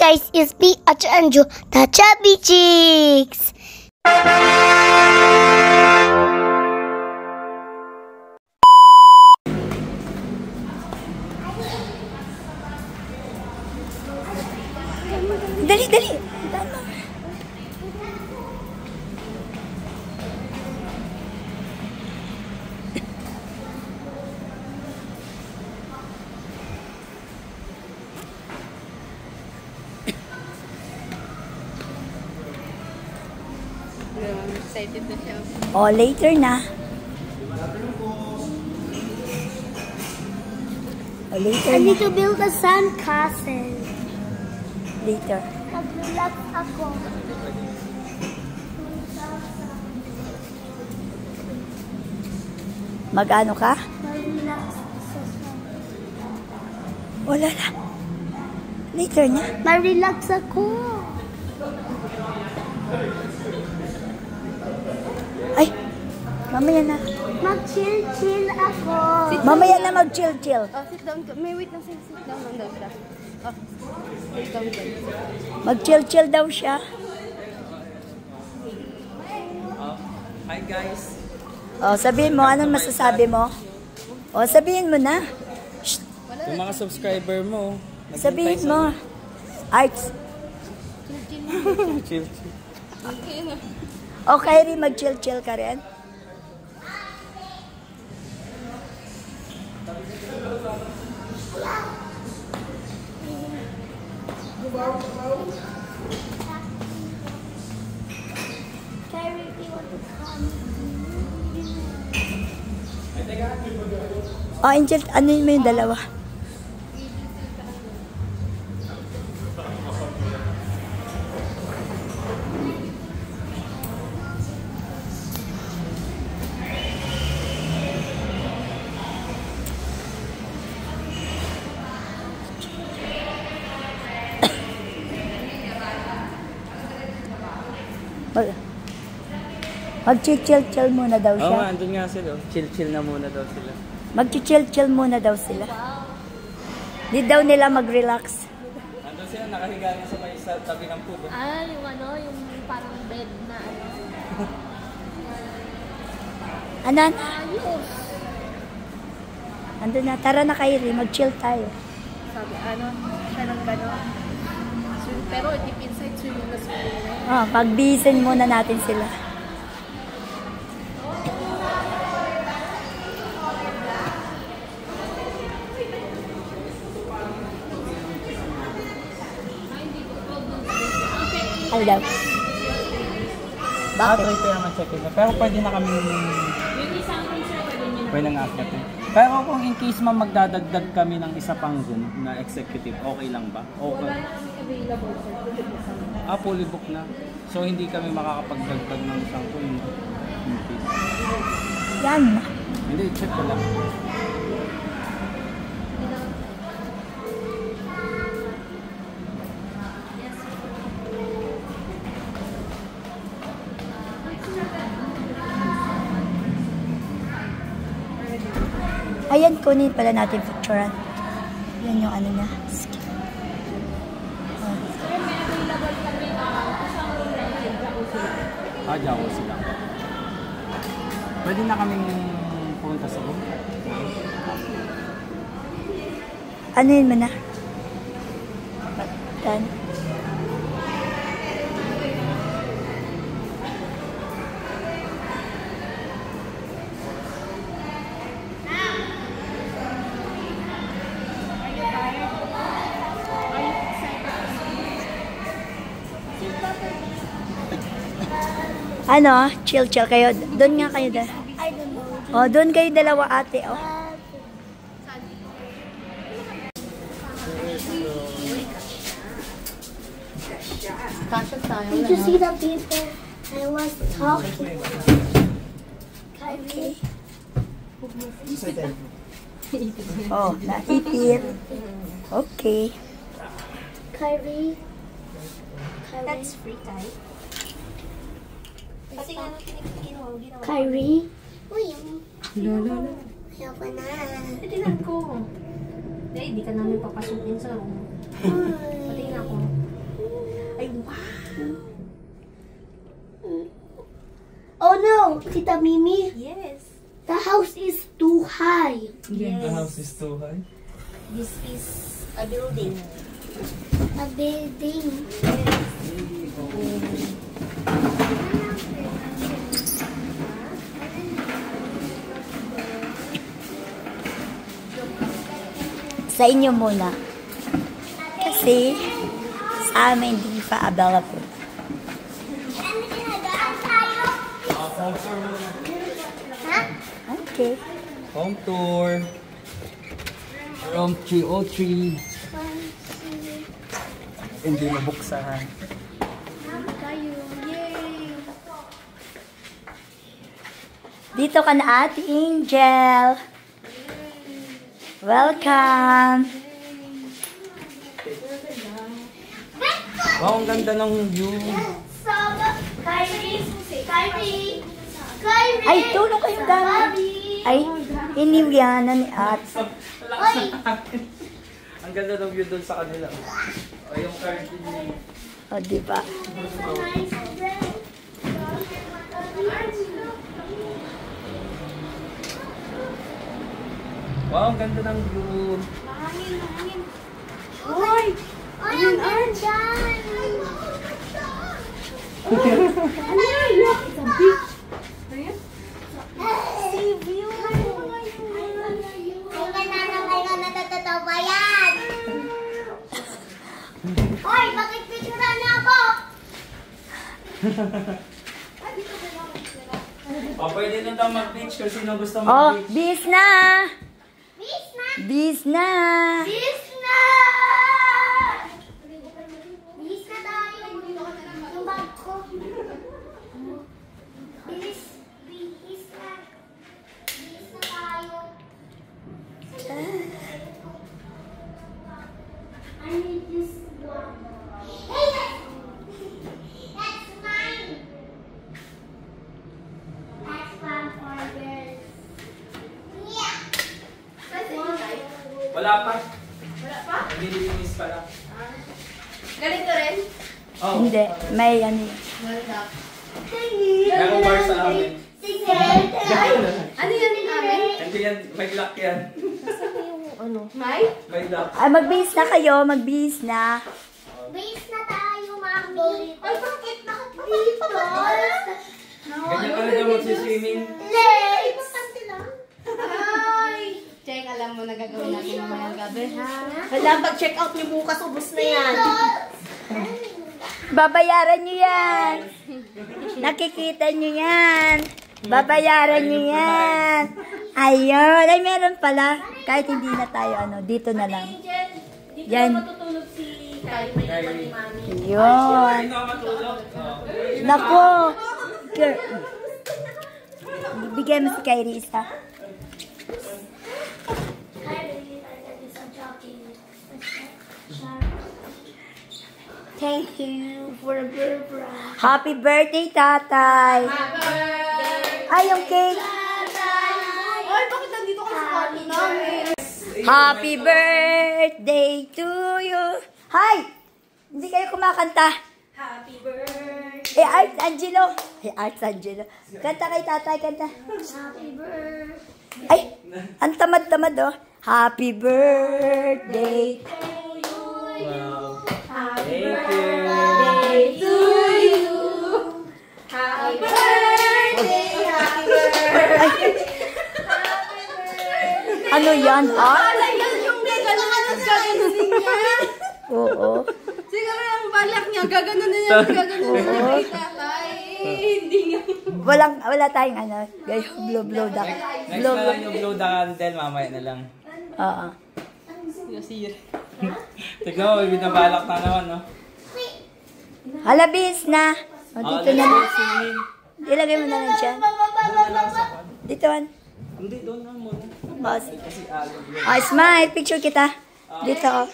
guys, it's me, Acha Anju, the Chubby Chicks. Dali, dali. Excited na siya. Oh, later na. Oh, later I na. need to build a sandcastle. Later. Mag-relax ako. Mag-ano ka? Mag-relax sa Wala na. Later na. Mag-relax ako. Ay, mamaya na. Mag-chill-chill ako. Mamaya na mag-chill-chill. Oh, sit down. May wait lang siya. Sit down lang daw siya. Oh, sit down dyan. Mag-chill-chill daw siya. Hi guys! Oh, sabihin mo, anong masasabi mo? Oh, sabihin mo na. Shh, Yung mga subscriber mo, sabihin mo. Arts. chill. Oh, Kyrie, mag-chill-chill ka rin. Carrie, do you want to come? Oh, Angel, ano mo yung dalawa? Mag-chill-chill muna daw Oo siya. nga, andun nga sila. Chill na muna daw sila. Mag-chill muna daw sila. Di daw nila mag-relax. Andun sila, nakahiga na sa tabi ng pudo. Ah, yung ano, yung parang bed na ano. Anan? Ayos. Andun na. Tara na, Kyrie. Mag-chill tayo. Sabi, ano, siya ng gano'n. Pero deep inside, swimming na swimming. Oh, pagbisin muna natin sila. Ano daw? Bakit? Try tayo mag-check-in. Pero pwede na kami pwede nga akit. Pero kung in case man magdadagdag kami ng isa pang room na executive, okay lang ba? Okay. Fully book na. So hindi kami makakapagdagdag ng isang room. In case. Yan. Hindi, check ko lang. Ayan, kunin pala natin picturean. Yan yung ano niya. Jawa sila. Pwede na kaming pumunta sa room. Ano yun mo na? Yan. Ano? Chill kayo. Doon nga kayo. I don't know. Oh, doon kayo dalawa ate. Oh. Kasha tayo. Did you see the people I was talking? Kyrie. Oh, naipit. Okay. Kyrie. That's free time. Kasi nga nung ginawa. Kyrie. Uy, Lolo. Ayoko na. Titignan ko. Hindi ka namin papasukin sa room. Pati na ako. Ay, wow. Oh no, Tita Mimi, Yes. the house is too high. The house is too high. This is a building. A building. Sa inyo muna. Kasi sa amin hindi pa available. Home tour muna. Okay. Home tour. Room 303. Hindi mabuksan. Dito ka na, Ate Angel. Welcome. Wow, ang ganda ng view. Kyrie. Ay, tulong kayong gamit. Ay, iniwyanan ni Ate. Ang ganda ng view doon sa kanila. O, yung curtain niya. O, diba? Wow, ang ganda ng view. Uy! Ay, ang ganda! Ano yan? Look, it's a beach. Sea view. Ay, nananangay nga natatatawa yan. Hoy, bakit picturean niya ako? O, pwede na daw mag-beach kung sino gusto Oh, mag-beach. bis na! Miss na! Bis na! Miss na! Miss na tayo. Yung bag ko. Bilis. Bilis na. Bilis na tayo. I need this one. Hey! That's mine. That's one for girls. Yeah. Wala pa. Wala pa? Nililinis pa lang. Ganito rin? Oh, Hindi, may ano. Wala. meron bar sa amin. Ano yan din amin? Hindi yan, may lock yan. May? May lock. Ay, magbihis na kayo, magbihis na. Base na tayo, Mami. Ay, bakit? Bakit Dito. Ganyan ka na daw magsiswimming. Late. Importante lang. Ay! Check, alam mo na gagawin natin mamayang gabi, ha? Kailangan pag-check out niyo bukas, ubos na yan. Babayaran nyo yan. Nakikita nyo yan. Babayaran nyo yan. Ayun. Ay, meron pala. Kahit hindi na tayo, ano, dito na lang. Dito Yan. na matutulog si Kylie. May iwan ni Mami. Yun. Ikaw matulog. Oh. Nako. Bigyan mo si Kyrie isa. Thank you for the birthday. Happy birthday, tatay. Ay, yung cake. Ay, bakit nandito ka sa kwarto namin? Happy birthday to you. Hi! Hindi kayo kumakanta. Happy birthday. Eh, Arts Angelo. Eh, Arts Angelo. Kanta kay tatay, kanta. Happy birthday. Ay, ang tamad-tamad oh. Happy birthday. Wow. Happy Thank you. birthday to you. Happy birthday. Happy birthday. Ano yan, ah? Wala yan yung gaganon at gaganon niya. Oo. Siguro yung balak niya, gaganon niya, gaganon niya kay tatay. Hindi nga. Wala tayong ano. Gayo, blow the. Next na lang yung blow the candle, mamaya na lang. Oo. Tignan mo, binabalak na naman, no? Halabis na. O, dito na lang. Singing. Ilagay mo na lang dyan. Doon na lang sa kwan. Dito, man. Hindi, doon na muna. Oh, Kasi alog yun. oh, smile. Picture kita. Dito, oh.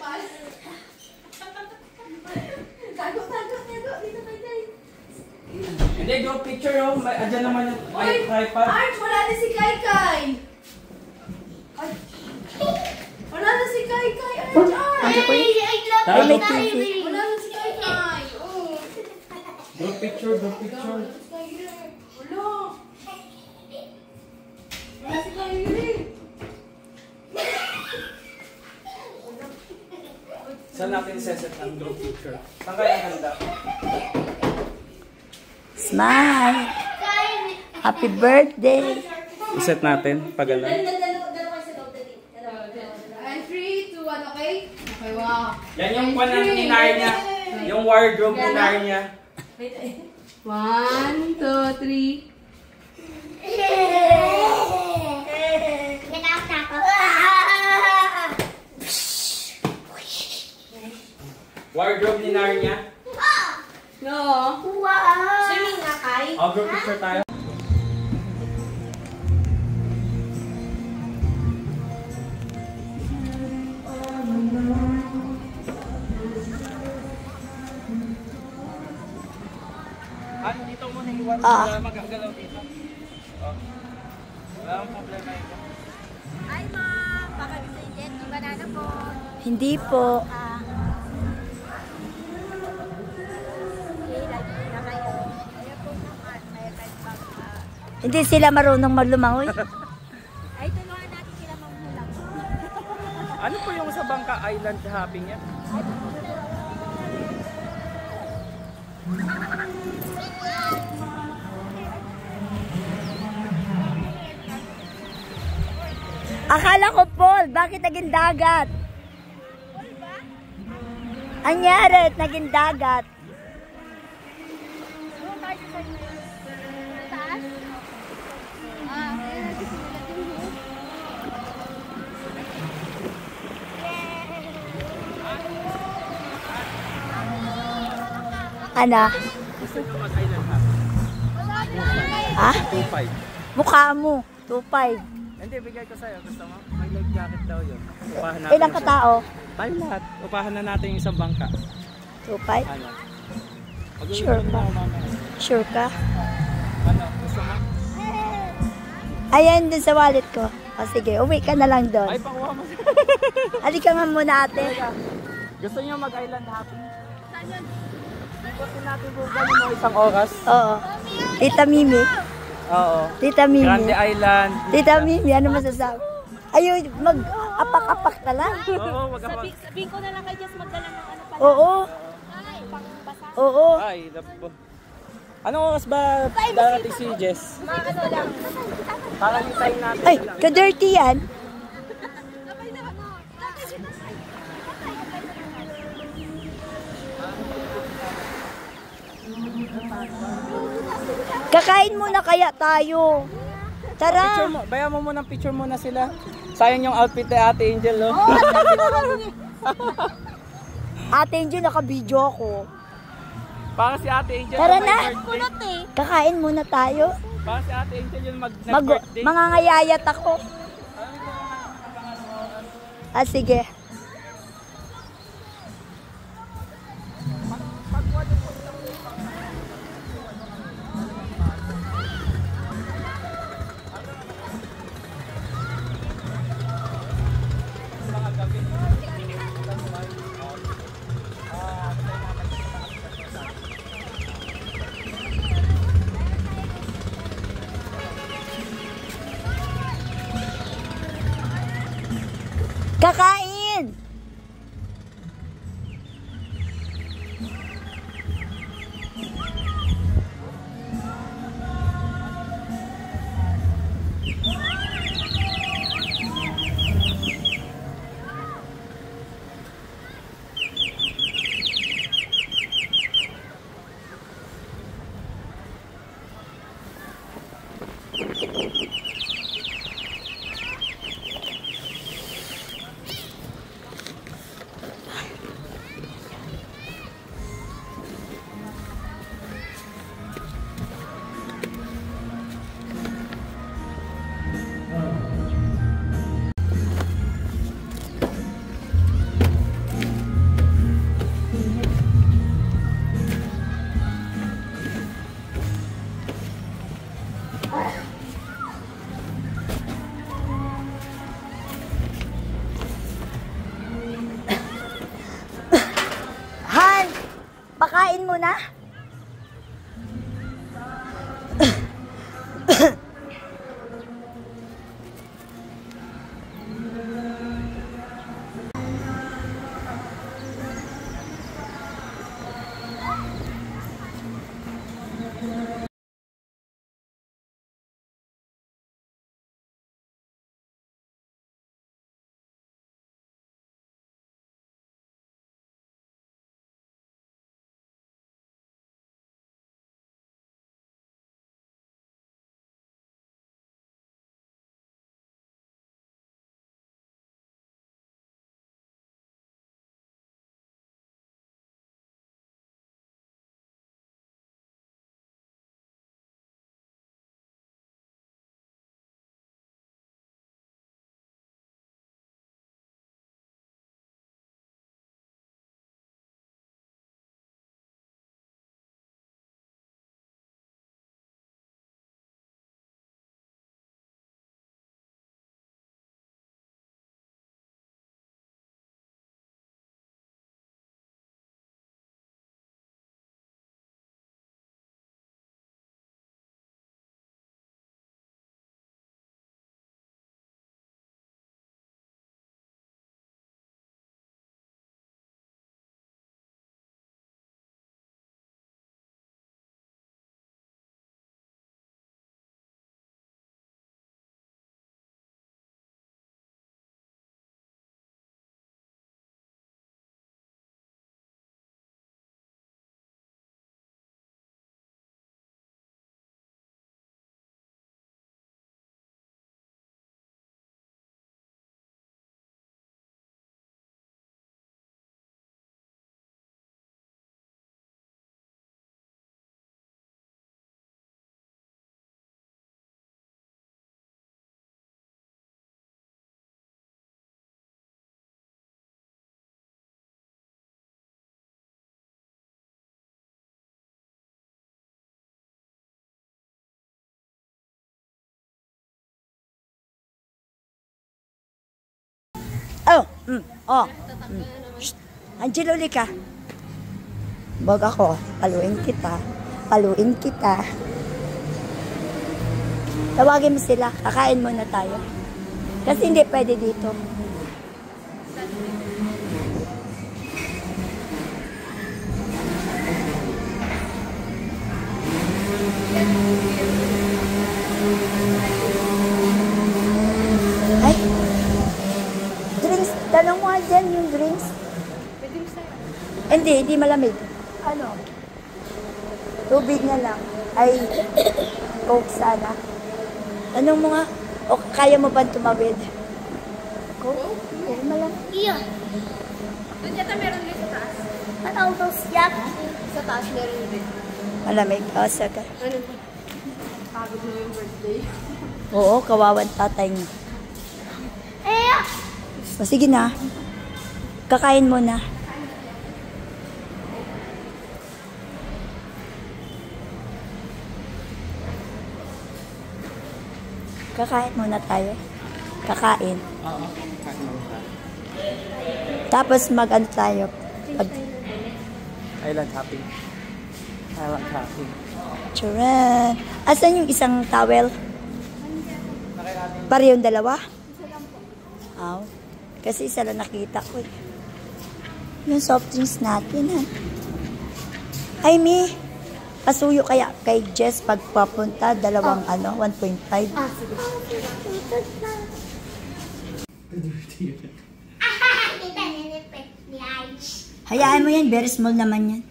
Hindi, go picture, oh. Andyan naman yung may tripod. Arch, wala na si Kai Kai. Ay. Wala na si Kai Kai. Arch, Arch. Ano ko yun? I love Ay, may you, TV. Kyrie. Wala na si Kai Kai. Oh. picture, group picture. Saan natin seset ang group picture? Saan kaya handa? Smile. Happy birthday. Iset natin, pagalan. And 3, 2, 1, okay? Okay, wow. Yan yung kwan ng ninay niya. Yung wardrobe ninay niya. 1, 2, 3. Wardrobe ninay niya. No. Swimming nga kay. Oh, group picture tayo. Dito muna iwan. Wala magagalaw dito. Oh. Wala akong problema ito. Hi, Mom. Baka gusto yung banana po. Hindi po. Hindi sila marunong maglumangoy. Ay, tulungan natin sila mamulang. Ano po yung sa Bangka Island hopping yan? Akala ko Paul, bakit naging dagat? Anyari, naging dagat. Ano? Gusto nyo mag-island hopping? Ha? 2.5. Mukha mo. 2.5. Hindi, bigay ko sa'yo. Gusto mo? May life jacket daw yun. Upahan natin Ilang katao? Tayo lahat. Upahan na natin yung isang bangka. 2.5? Ano? Sure Pag-uwi ka? na mamaya. Sure ka? Ano? Gusto mo? Ayan din sa wallet ko. O sige, uwi ka na lang Ay, doon. pakuha mo. Halika nga muna ate. Gusto nyo mag-island hopping? Ikutin natin po gano'n mo isang oras. Oo. Tita Mimi. Oo. Tita Mimi. Grande Island. Tita Mimi, ano masasabi? Ayun, mag-apak-apak na lang. Oo, mag-apak. Sabihin ko na lang kay Jess magdala ng ano pala. Oo. Ay, pangbasa. Oo. Ay, love po. Anong oras ba darating si Jess? Mga ano lang. Para hintayin natin Ay, lang. ka-dirty yan. Kakain muna kaya tayo. Tara. Picture mo, bayan mo muna picture muna sila. Sayang yung outfit ni Ate Angel, oh. Ate Angel, naka-video ako. Para si Ate Angel Tara yung na. may birthday. Kakain muna tayo. Para si Ate Angel yung nag-birthday. Mangangayayat ako. Ah, sige. Kakain! Han, pakain mo na. Oh. Shh. Angelo, uli ka. Bag ako. Paluin kita. Paluin kita. Tawagin mo sila. Kakain muna tayo. Kasi hindi pwede dito. Ay. Drinks. Tanong mo nga dyan yung drinks. Hindi malamig. Ano? Tubig na lang. Ay, Coke sana. Tanong mo nga, o kaya mo ba tumawid? Coke? Coke malamig. Iya. Doon yata meron din sa taas. Ano those yak? Sa taas meron din. Malamig. O, saka. Ano po? Pagod na yung birthday. Oo, kawawan tatay niya. Eh! O, sige na. Kakain mo na. Kakain muna tayo. Kakain. Oo. Kain mo ka. Tapos mag-ano tayo. Island hopping. Island hopping. Charan. Asan yung isang towel? Pare yung dalawa? Aw. Kasi isa lang nakita ko eh. Yung soft drinks natin ha. Ay, Mi. Pasuyo kaya kay Jess pagpapunta, dalawang 1.5. Ah, sige. Kita nilipit ni Aish. Hayaan mo yan, very small naman yan.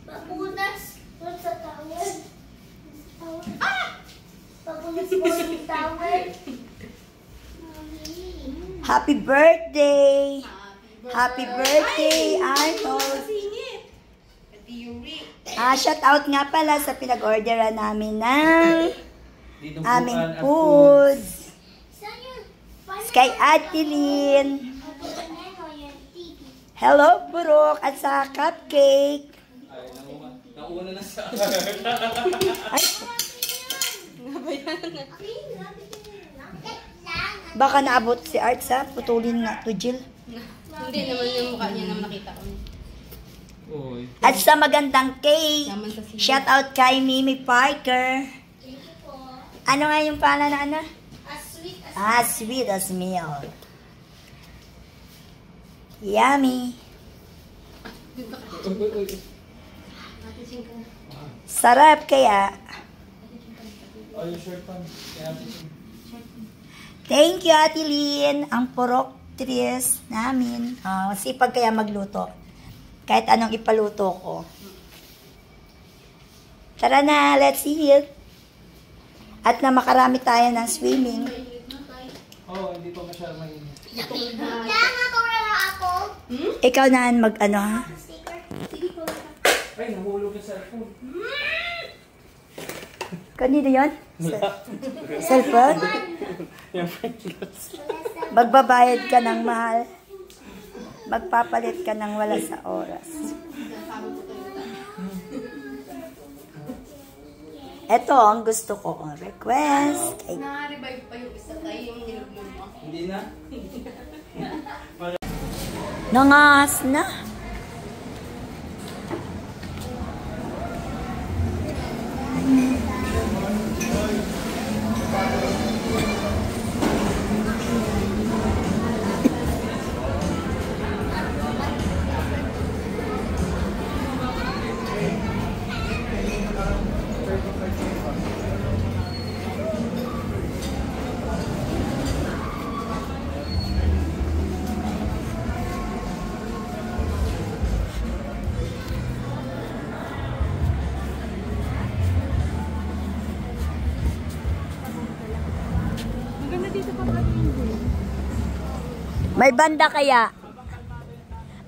Papunas doon sa tower. Ah! Papunas po yung tower. Happy birthday! Happy birthday, Arnold! Shout out nga pala sa pinag-orderan namin ng aming foods. Saan yun? Kay Adeline. Hello, Burok, at sa cupcake. Nauna na sa... Ay, baka naabot si Art sa putulin nga to Jill. Hindi naman yung mukha niya na nakita ko. Uy. At sa magandang cake, Naman sa sila. shout out kay Mimi Parker. Ano nga yung pala na ano? Sweet as milk. Yummy. Sarap kaya. Oh, yung shirt pan. Thank you, Ate Lynn. Ang purok tries namin. Sipag kaya magluto. Kahit anong ipaluto ko. Tara na, let's eat it. At na makarami tayo ng swimming. Oh, hindi pa masyadong mainit. Kaya nga kawala ako. Ikaw na mag-ano ha? Ay, nahulog yung cellphone. Kanino yun? Cellphone? Yung friendless. Magbabayad ka ng mahal. Magpapalit ka ng wala sa oras. Ito ang gusto ko ang request. Kay Na-revive pa yung isa tayo yung nilagmon mo. Hindi na? nangas na. May banda kaya?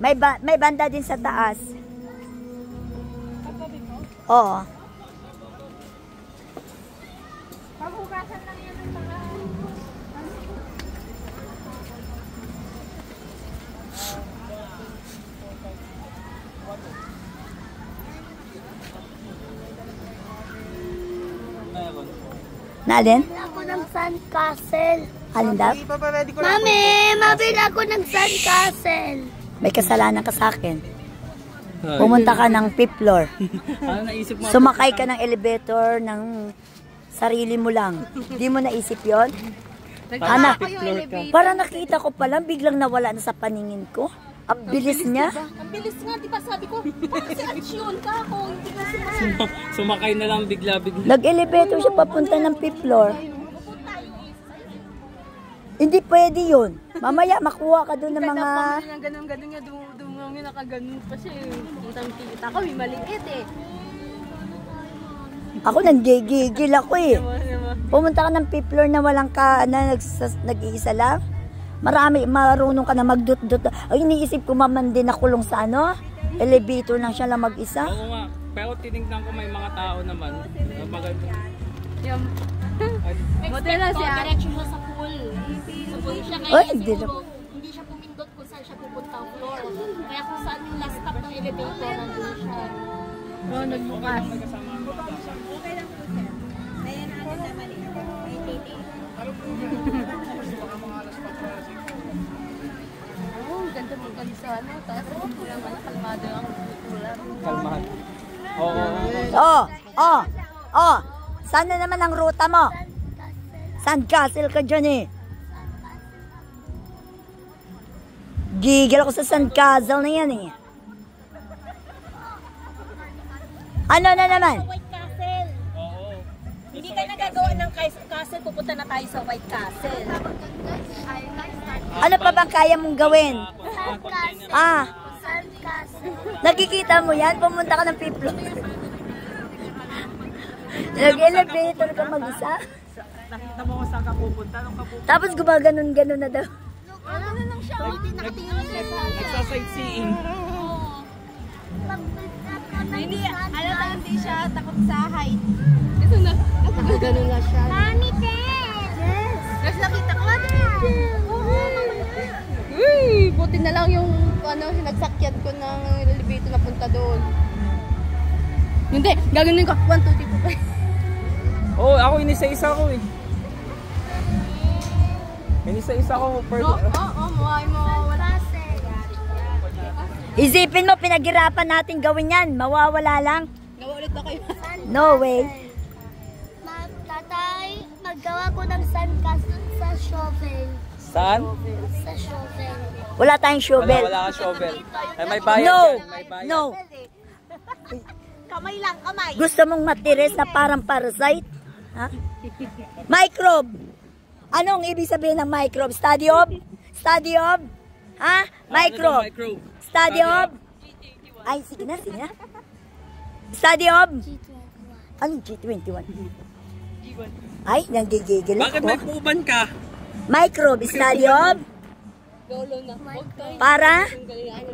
May banda din sa taas. Oo. Paghugasan lang yan ng mga... Meron. Nalin? Ako ng sandcastle. Alin daw? Mami, mabili ako ng sandcastle. May kasalanan ka sa akin. Pumunta ka ng 5th floor. Ano naisip mo? Sumakay ka ng elevator ng sarili mo lang. Di mo naisip yon? Anak, para nakita ko pala, biglang nawala na sa paningin ko. Ang bilis niya. Ang bilis nga, di ba sabi ko, parang si Action ka ako, hindi na si Sumakay na lang bigla-bigla. Nag-elevator siya papunta ng 5th floor. Hindi pwede yun. Mamaya makuha ka doon ng mga... Ganun-ganun nga, dumungin nakaganon pa siya eh. Kitang-kita kami, maliit eh. Ako nanggigigil ako eh. Pumunta ka ng 5th floor na walang ka, na nag-iisa lang. Marami, marunong ka na magdut-dut. Ay, iniisip ko maman din nakulong sa ano. Elevator lang siya lang mag-isa. Oo nga. Pero tinignan ko may mga tao naman. Maganda. Yung... Buti na siya. Diretso siya sa pool. Sa pool siya Ay, kaya hindi siguro hindi siya pumindot kung saan siya pupunta ang floor. Kaya kung saan yung last stop ng elevator, nandun siya. Oo, nagbukas. Oo, ganda mo ganda sa ano. Tapos kulang ka na kalmado ang kulang. Kalmahan. Oo. Oh. Saan na naman ang ruta mo? Sandcastle ka dyan eh. Gigil ako sa sandcastle na yan eh. Ano na naman? White Castle. Oo. Hindi ka nagagawa ng castle, pupunta na tayo sa White Castle. Ano pa bang kaya mong gawin? Ah, Sandcastle. nakikita mo yan? Pumunta ka ng 5th floor. Nag-elevator ka mag-isa. Nakita mo kung saan ka pupunta? Nung ka pupunta? Tapos gumaganon-ganon na daw. Ano na lang siya? Hindi nakatingin siya sa... Nagsa-sightseeing. Hindi, alam na hindi siya takot sa height. Ito na. Ganun na siya. Mami, Ted! Yes! Kasi nakita ko nga Uy, buti na lang yung ano, sinagsakyan ko ng elevator na punta doon. Hindi, gaganin ko. 1, 2, 3, 4, 5. Oo, ako inisa-isa ko eh. Inisa-isa ko. Muhay mo. Wala. Isipin mo, pinaghirapan natin gawin yan. Mawawala lang. Gawa ulit na kayo. No way. Tatay, maggawa ko ng sandcastle sa shovel. Saan? Sa shovel. Wala tayong shovel. Wala ka shovel. Ay, may bayad No. yan. May bayad. No. Kamay lang, kamay. Gusto mong matiris na parang parasite? Ha? Microbe. Anong ibig sabihin ng microbe? Study of? Study of? Ha? Microbe. Microbe. Study of? Ay, sige na. Study of? Anong G21? Ay, nanggigigil Bakit may ako. pupan ka? Microbe. Study of? Lolo na. Para?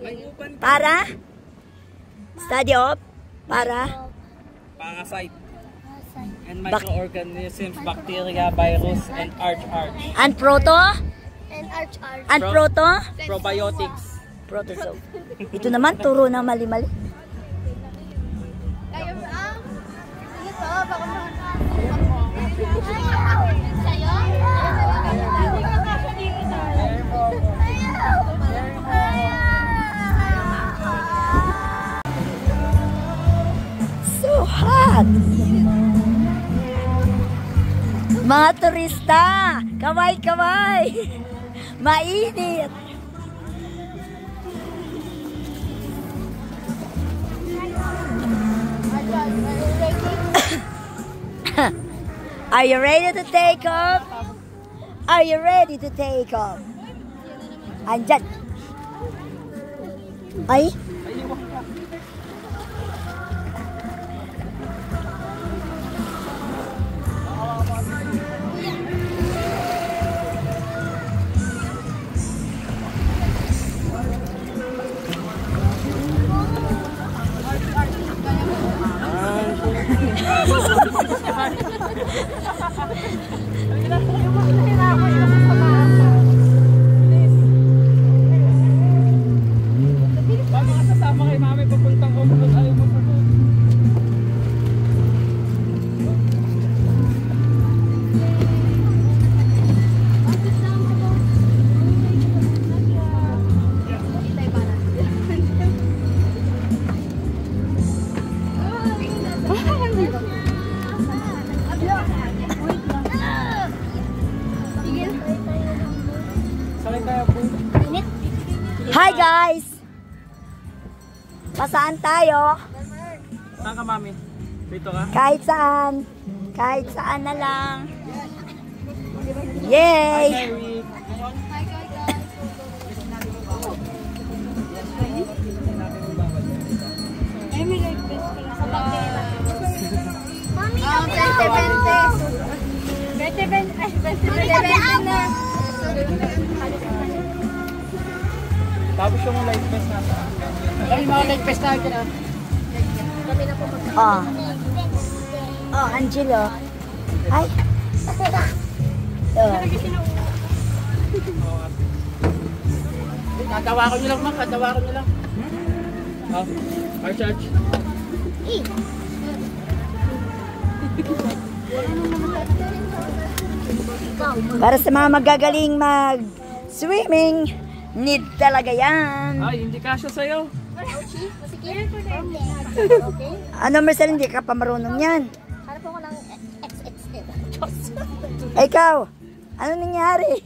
May pupan ka. Para? Study of? Para? Parasite. And microorganisms, bacteria, virus, and arch. And proto? And arch. And proto? Probiotics. Protozoa. Ito naman, turo na mali-mali. Kayo ba? Ito, baka Sa'yo? So hot! Mga turista, kaway-kaway! Mainit! Are you ready to take off? Are you ready to take off? Andyan. Ay? Baka kasama kay mami papuntang Hi guys! Pasaan tayo? Saan ka, mami? Dito ka? Kahit saan. Kahit saan na lang. Yay! Mary. Ah, 20 na. Tapos yung light fest natin. Ay, mga light fest natin ah. Oh. Oh, Angelo. Hi. Oh. Katawa ko nyo lang, ma'am. Katawa ko nyo lang. Oh, our church. Para sa mga magagaling mag-swimming, need talaga yan. Ay, hindi kasya sa'yo. Ano, Marcel, hindi ka pa marunong yan. Hanap ako ng XXL. Ikaw, ano nangyari?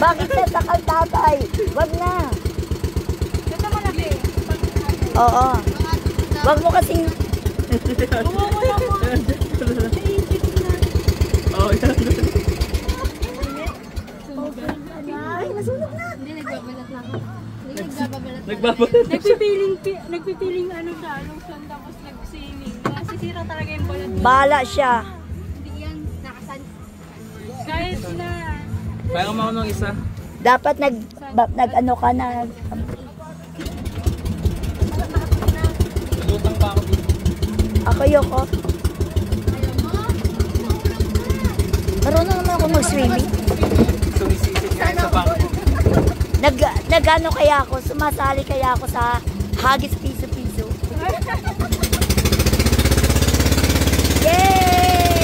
Bakit ka sakal, tatay? Wag na. Oo. Wag mo kasing... Oh, yan. Hindi, nagbabalat na ako. Hindi, nagbabalat na. Nagbabalat. Nagpipiling ano siya, lotion tapos nag-swimming. Masisira talaga yung balat. Bala siya. Hindi yan, nakasan. Kahit na, Kaya ko maunong isa. Dapat nag-ano ka na. Lutang pa ako dito. Ako, Yoko. Marunong naman ako mag-swimming. Sumisisid nga sa bangko. Nag-ano kaya ako, sumasali kaya ako sa Hagis Piso-Piso. Yay!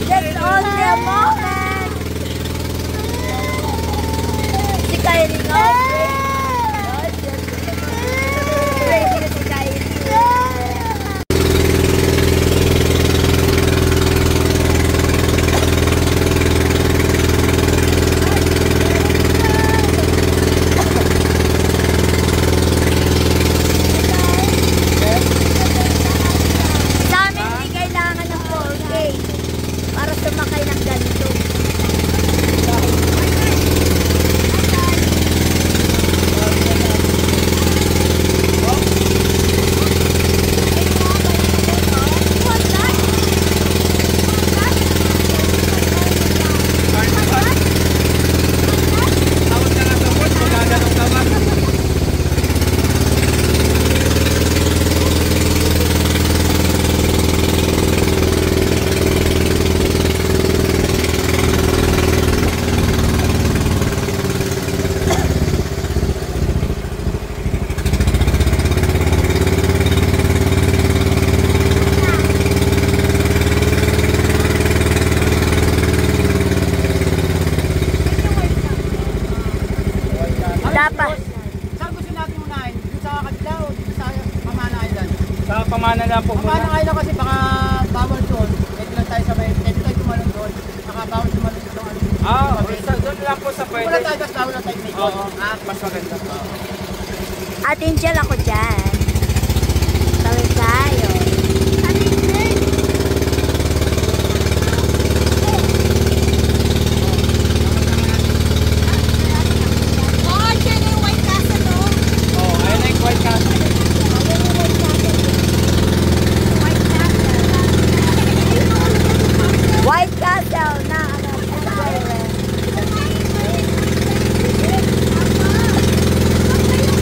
Just only a moment. Si Kylie, no? Crazy na si Kylie. Sa amin, hindi kailangan ng 4K para sumakay ng ganito. Tawag ka nga sa board, magaganong ka man. Dapat. Saan gusto natin unahin? Dito sa kabila o dito sa Pamana Island? Sa pamana lang po Pamana muna. Island kasi baka bawal doon. Pwede lang tayo sabay. Pwede tayo tumalon doon. Baka bawal tumalon doon. Ah, doon lang po sa pwede. Wala tayo, tapos bawal na tayo may Oo, mas maganda. At Angel ako dyan. Tawid tayo. Oh, ayun na yung White Castle. White Castle na ano.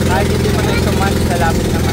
Kahit hindi mo na ituman, sa lapit naman.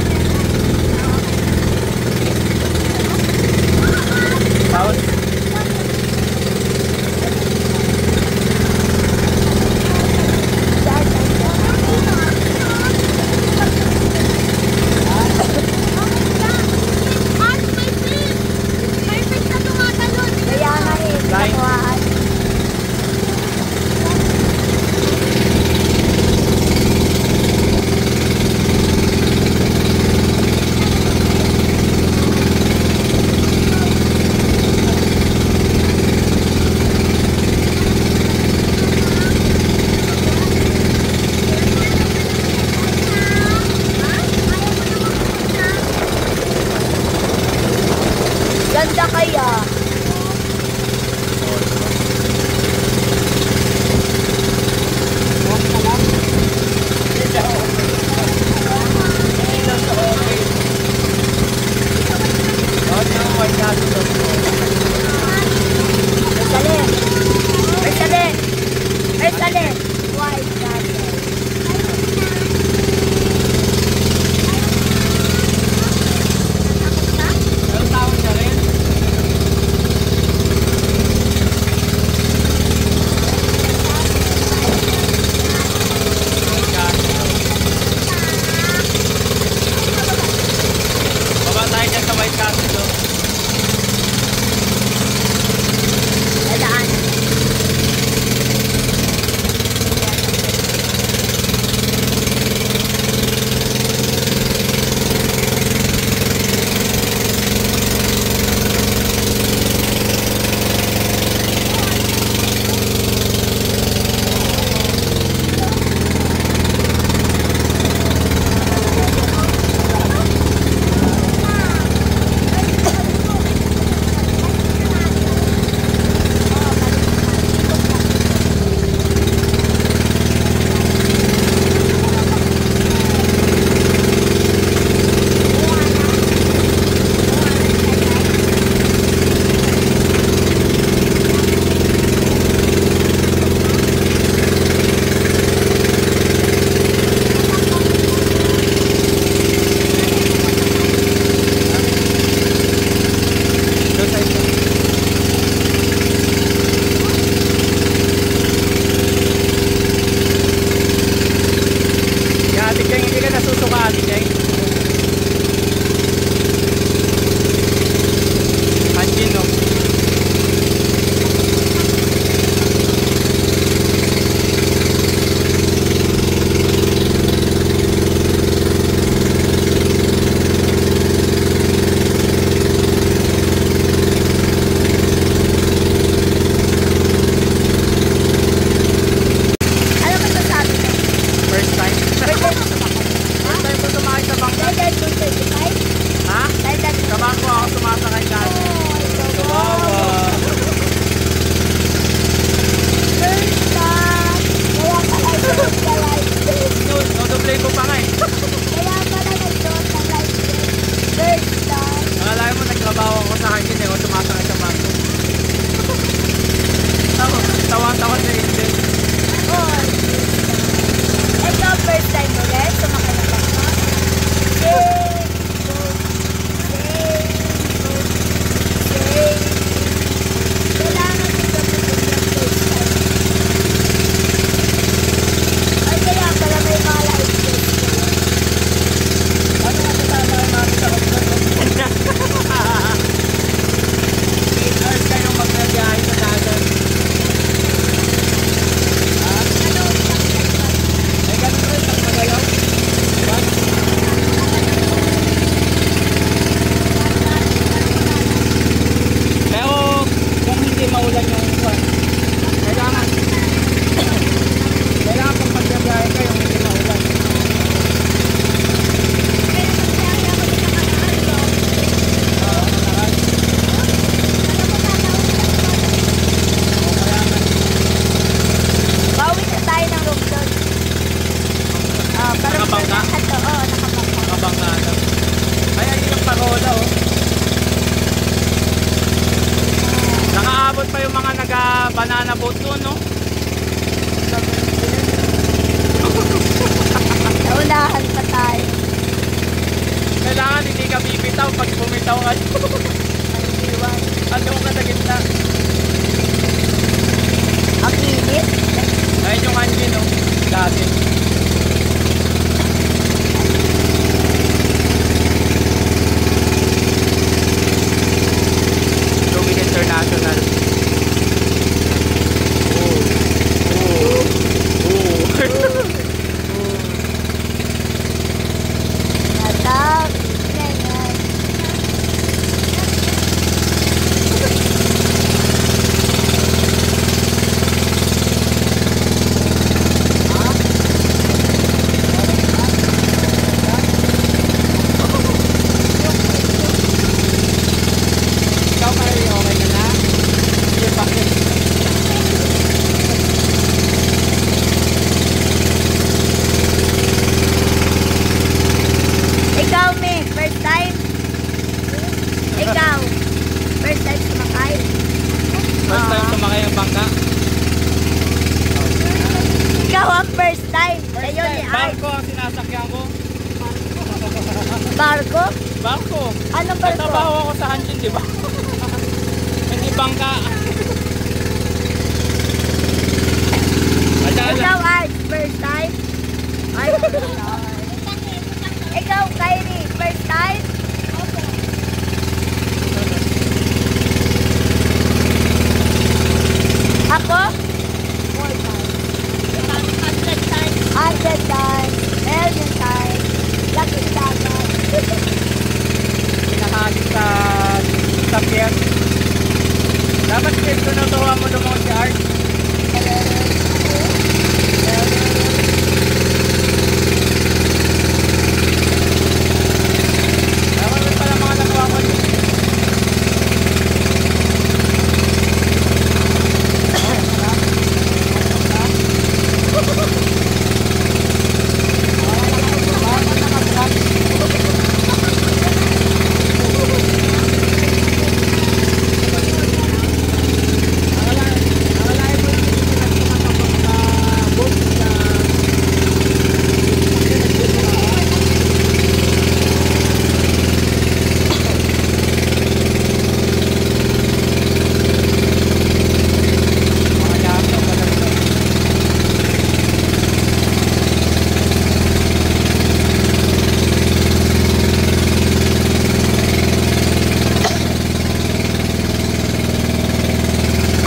banana boat doon, no? Naunahan pa tayo. Kailangan hindi ka bibitaw pag bumitaw ka. Ano ka sa gitna? Ang init. Ayun yung kanji, no? Dati. Lubid International. Natap. Ganyan. Ikaw kayo, okay ka na? Sige, bakit? Ikaw, me. First time? Ikaw. First time sumakay? First time sumakay ng bangka? Ikaw ang first time. Kayo ni Art. Barko ang sinasakyan ko. Barko? Barko. Anong barko? Nagtrabaho ako sa Hanjin, di ba? Hindi bangka. Ikaw, Art. First time? Art, first time. Ikaw, Kyrie. First time? Ako? More times. 100 times. 100 times. Million times. Lagi dagat. Pinahagis sa pier. Dapat tinutuwa mo lumaw si Art. Dapat mo pala mga nagawa ko.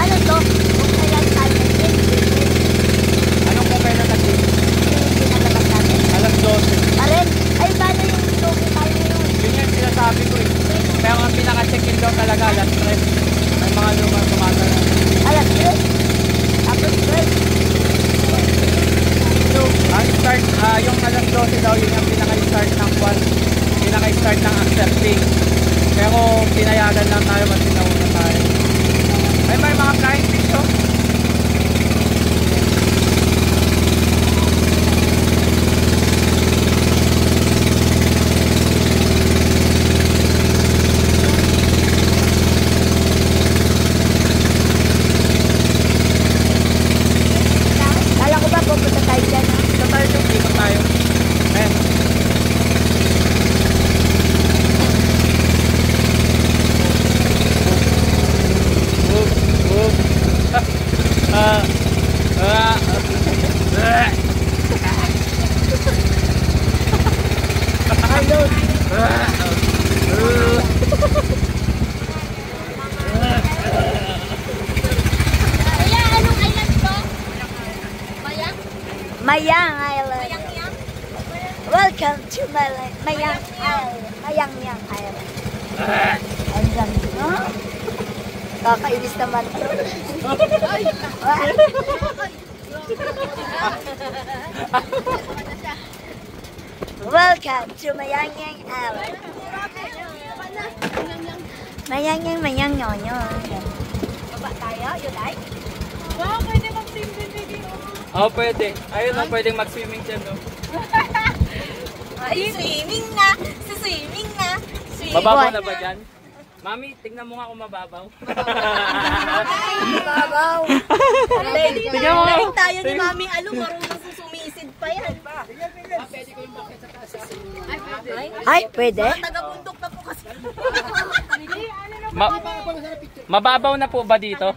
Ano to? Kung kailan tayo nag-game, Anong kung kailan nag-game? pinalabas natin. Alas 12. Pa rin? Ay, paano yung logo tayo ngayon? Yun yung sinasabi ko eh. Pero ang pinaka-check-in daw talaga alas 3. May mga lumang tumatala. Alas 3. Tapos 12. So, ang start, yung alas 12 daw, yun yung pinaka-start ng kwan. Pinaka-start ng accepting. Pero pinayagan lang tayo kasi nauna tayo. Ay, may mga flying fish, oh. Kala ko ba pupunta tayo dyan? Ha? Ito tayo, ikot tayo. Ayan. Kaya anong island to? Mayang? Mayang Island. Mayang-yang? Welcome to Mayang Island. Mayang-yang Island. Ang ganda, no? Kakainis naman to. Welcome to Mayang-yang Island. Mayang-yang, mayang-yang. Baba tayo, you like? Wow, pwede mag-swimming video. Oo, pwede. Ayun na, pwedeng mag-swimming dyan, no? Ay, swimming na! Swimming na! Mababaw na ba dyan? Mami, tignan mo nga kung mababaw. Babaw. Tignan mo nga. Tayo ni Mami, marunong sumisid pa yan. Ay, pwede? Taga-bundok na po kasi. Mababaw na po ba dito?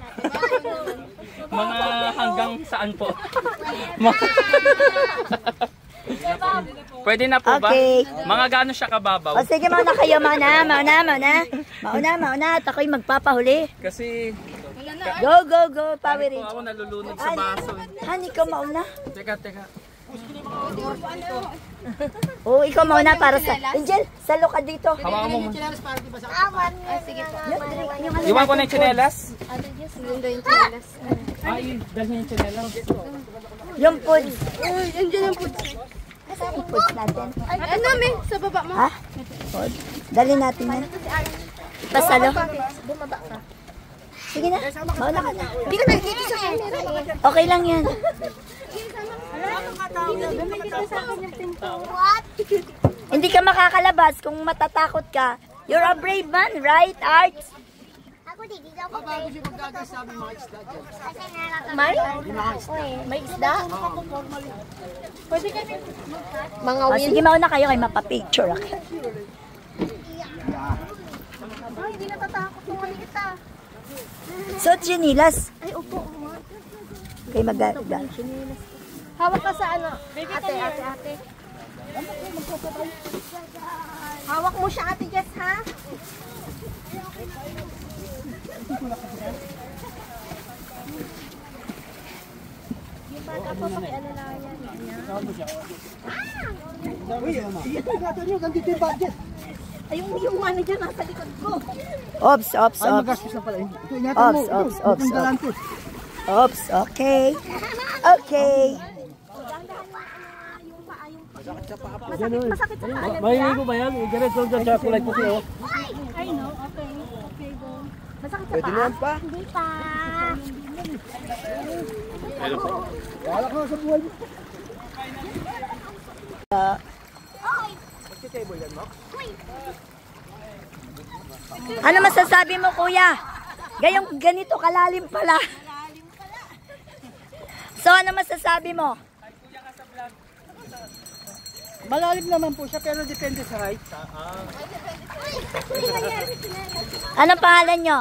Mga hanggang saan po? Pwede na po ba? Okay. Mga gaano siya kababaw? O sige, mauna kayo, mauna. At ako'y magpapahuli. Kasi Go, Power po Rangers. ako nalulunod sa baso. Han, ikaw mauna. Teka. Oo, ikaw mauna para sa... Angel, salo ka dito. Hawakan mo. Sige po. Iwan ko na yung tsinelas. Yun daw yung chinelas. Ay, dahil yung tsinelas. Yung food. Uy, andyan yung food. Yung food natin. Ano, may? Sa baba mo? Ha? Food. Dali natin yan. Pasalo. Bumaba ka. Sige na, mauna ka na. Hindi ka nakikita sa camera eh. Okay lang yan. Hindi ka makakalabas kung matatakot ka. You're a brave man, right, Arts? Ako di ako Bago siya magkakasabi mga isda dyan. kasi nalaka. May isda? Pwede kami. Mga O, sige, mauna kayo kayo mapapicture ako. Ay, hindi natatakot nung maliit ah. So, chinilas. Ay, upo. Kayo mag-gala. Hawak ka sa ano? Ate. Hawak mo siya, Ate Jess, ha? Yung bata po, pakiano lang yan. Gandito yung budget. Ay, yung manager nasa likod ko. Ops. Ay, magastos na pala. Ito, ingatan mo. Ops. Itong galante. Ops, okay. Masakit sa paa. Mahingi ko ba yan? Ganito yung chocolate ko siya. I know, okay, go. Masakit sa paa. pa? Hindi pa. Wala ka na sa buhay mo. Ano masasabi mo, kuya? Ganito kalalim pala. So, ano masasabi mo? Malalim naman po siya pero depende sa height. Anong pangalan nyo?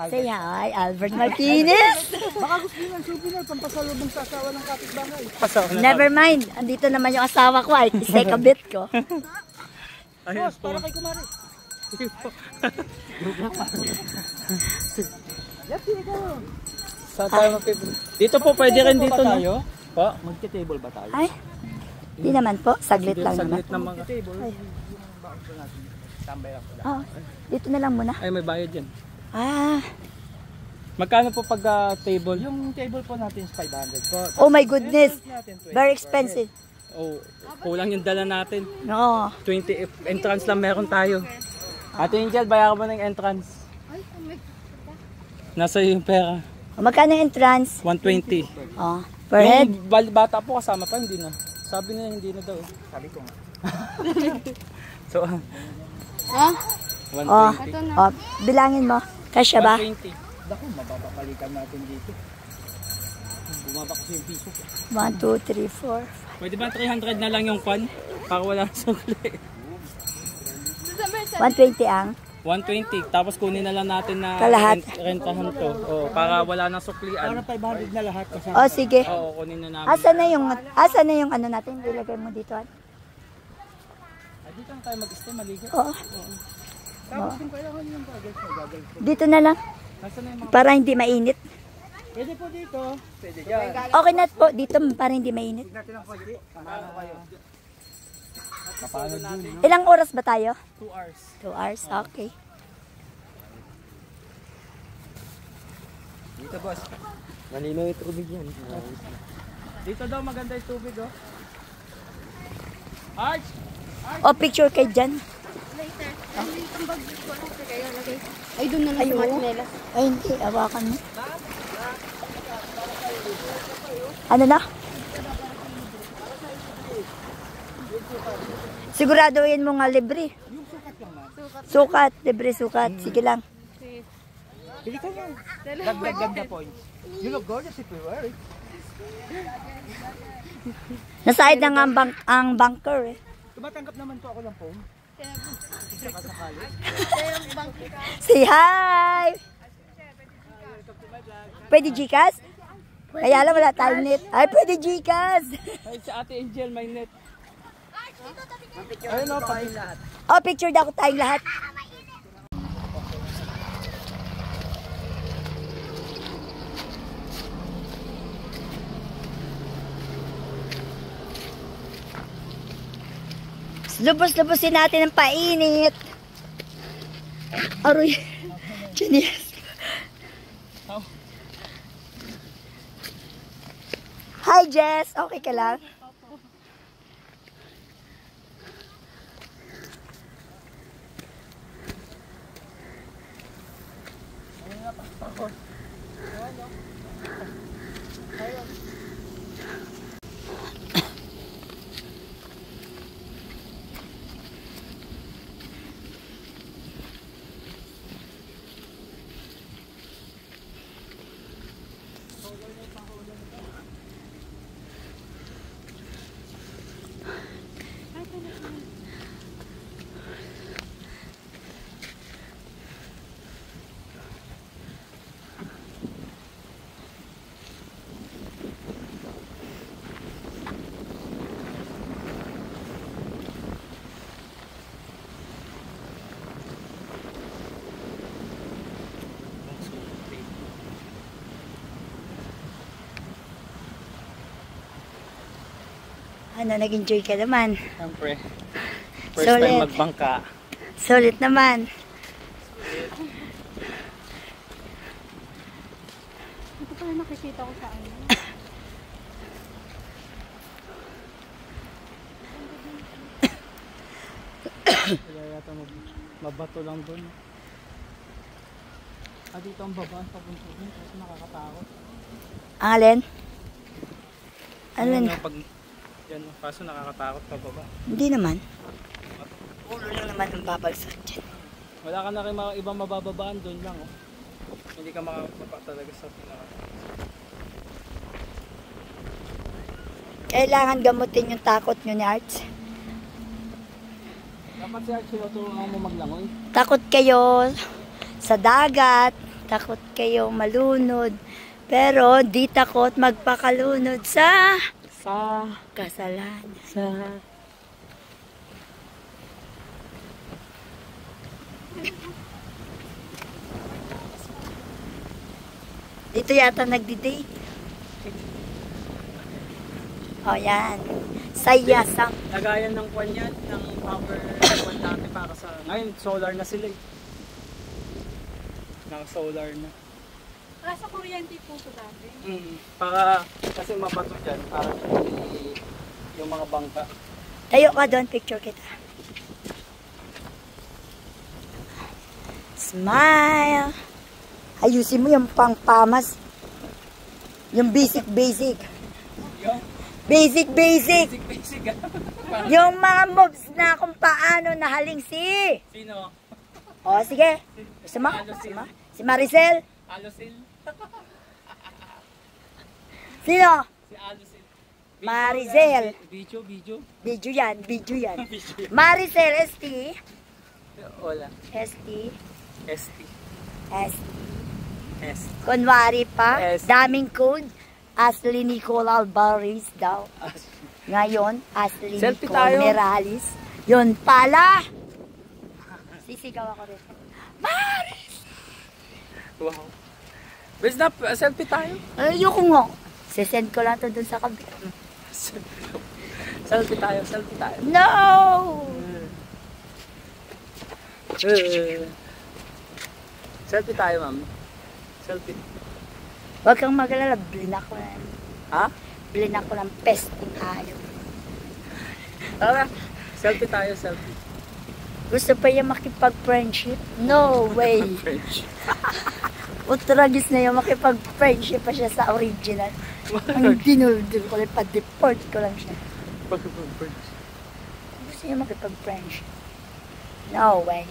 Say hi, Albert Martinez. Baka gusto nyo ng souvenir pampasalubong sa asawa ng kapitbahay. Never mind. Andito naman yung asawa ko. Ay, isay kabit ko. Boss, para kay Kumari. Yan, sige ka. Saan tayo dito po, pwede rin dito tayo. Po, magti-table ba tayo? Ay, di naman po. Saglit lang naman. Saglit na mga. Oh, dito na lang muna. Ay, may bayad yan. Ah, Magkano po pag table? Yung table po natin is 500 po. oh my goodness. Very expensive. Oh, kulang yung dala natin. No. 20 entrance lang meron tayo. Ate Angel, bayaran mo na yung entrance. Nasa yung pera. Magkano yung entrance? 120. Oh, per head. Yung bata po kasama pa, hindi na. Sabi nila hindi na daw. Sabi ko nga. So, Ha? 120. Oh, bilangin mo. Kasya ba? 120. Naku, mababalikan natin dito. Bumaba kasi yung piso. 1, 2, 3, 4. Pwede ba 300 na lang yung pan? Para wala sa sukli. 120 ang. 120. Tapos kunin na lang natin na Kalahat. rentahan to. Oh, para wala nang suklian. Para 500 na lahat kasama. Oh, sige. Oo, kunin na namin. Asa na yung ano natin? Ilagay mo dito. Ah, dito lang tayo mag-stay, maligo. Oo. Tapos kung kailangan yung goggles, may goggles po. Dito na lang. Nasaan na yung mga... Para hindi mainit. Pwede po dito. Pwede dyan. Okay na po. Dito para hindi mainit. Natin ang pwede. Samahan ko kayo. Ilang oras ba tayo? 2 hours. 2 hours. Okay. Dito, boss. Malinaw yung tubig yan. Dito daw maganda yung tubig, oh. Arch! O, picture kay Jan. Ay, doon na lang sa mga chinelas. Ay, hindi. Awakan mo. Ano na? Siguraduhin mo nga libre. Sukat, libre sukat. Sige lang. Sige ka yan. Dagdag na points. You look gorgeous if you wear it. Naside na nga ang bunker eh. Tumatanggap naman po ako ng phone. Say hi! Pwede Gcash? Kaya lang wala tayong net. Ay, pwede Gcash! Ay, si Ate Angel, may net. Ayun o, pati lahat. Oh, picture daw ko tayong lahat. Lubos-lubosin natin ang painit. Aroy. Genius. Hi, Jess. Okay ka lang? Ano, nag-enjoy ka naman? Siyempre. First Solid. time magbangka. Solid naman. Ito pala nakikita ko sa ano. Kaya yata mabato lang doon. Ah, dito ang babaan papunta doon kasi nakakatakot. Ang alin? Alin? Pag, yan, kaso nakakatakot pa baba. Hindi naman. Ulo lang naman ang babagsak dyan. Wala ka na rin mga ibang mabababaan doon lang, oh. Hindi ka makakapa talaga sa pinaka. Kailangan gamutin yung takot nyo ni Arts. Dapat si Archie, tutulungan mo maglangoy. Takot kayo sa dagat. Takot kayo malunod. Pero di takot magpakalunod sa kasalanan. Dito yata nagdi-date. O yan. Sayasang. Lagayan ng kwan yan, ng power kwan dati para sa... Ngayon, solar na sila eh. Naka-solar na. Sa kuryente po ito dati. Para, kasi mabato dyan, para yung mga bangka. Tayo ka doon, picture kita. Smile. Ayusin mo yung pangpamas. Yung basic. Yung? Basic. Basic Yung mga moves na kung paano nahaling si. Sino? O, sige. Gusto mo? Si Maricel? Alusil? Sino? Si Alusil. Maricel. Video? Video yan. Maricel, ST. Wala. ST. Kunwari pa, ST. daming code. Ashley Nicole Alvarez daw. Ngayon, Ashley Selfie Nicole tayo. Morales. Yun pala. Sisigaw ako rin. Maris! Wow. Where's na? Selfie tayo? Ayoko nga. Sisend ko lang ito dun sa kabila. Selfie tayo. No! Selfie tayo, ma'am. Selfie. Huwag kang magalala. Blinak ko na. Ha? Blinak ko ng pesting hayop. Tara. Selfie tayo. Gusto pa yung makipag-friendship? No way. French. Utragis na yung makipag-friendship pa siya sa original. Ang dinuldur ko lang, pa-deport ko lang siya. Gusto niya makipag-friendship. No way.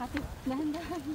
Ate, dahan-dahan.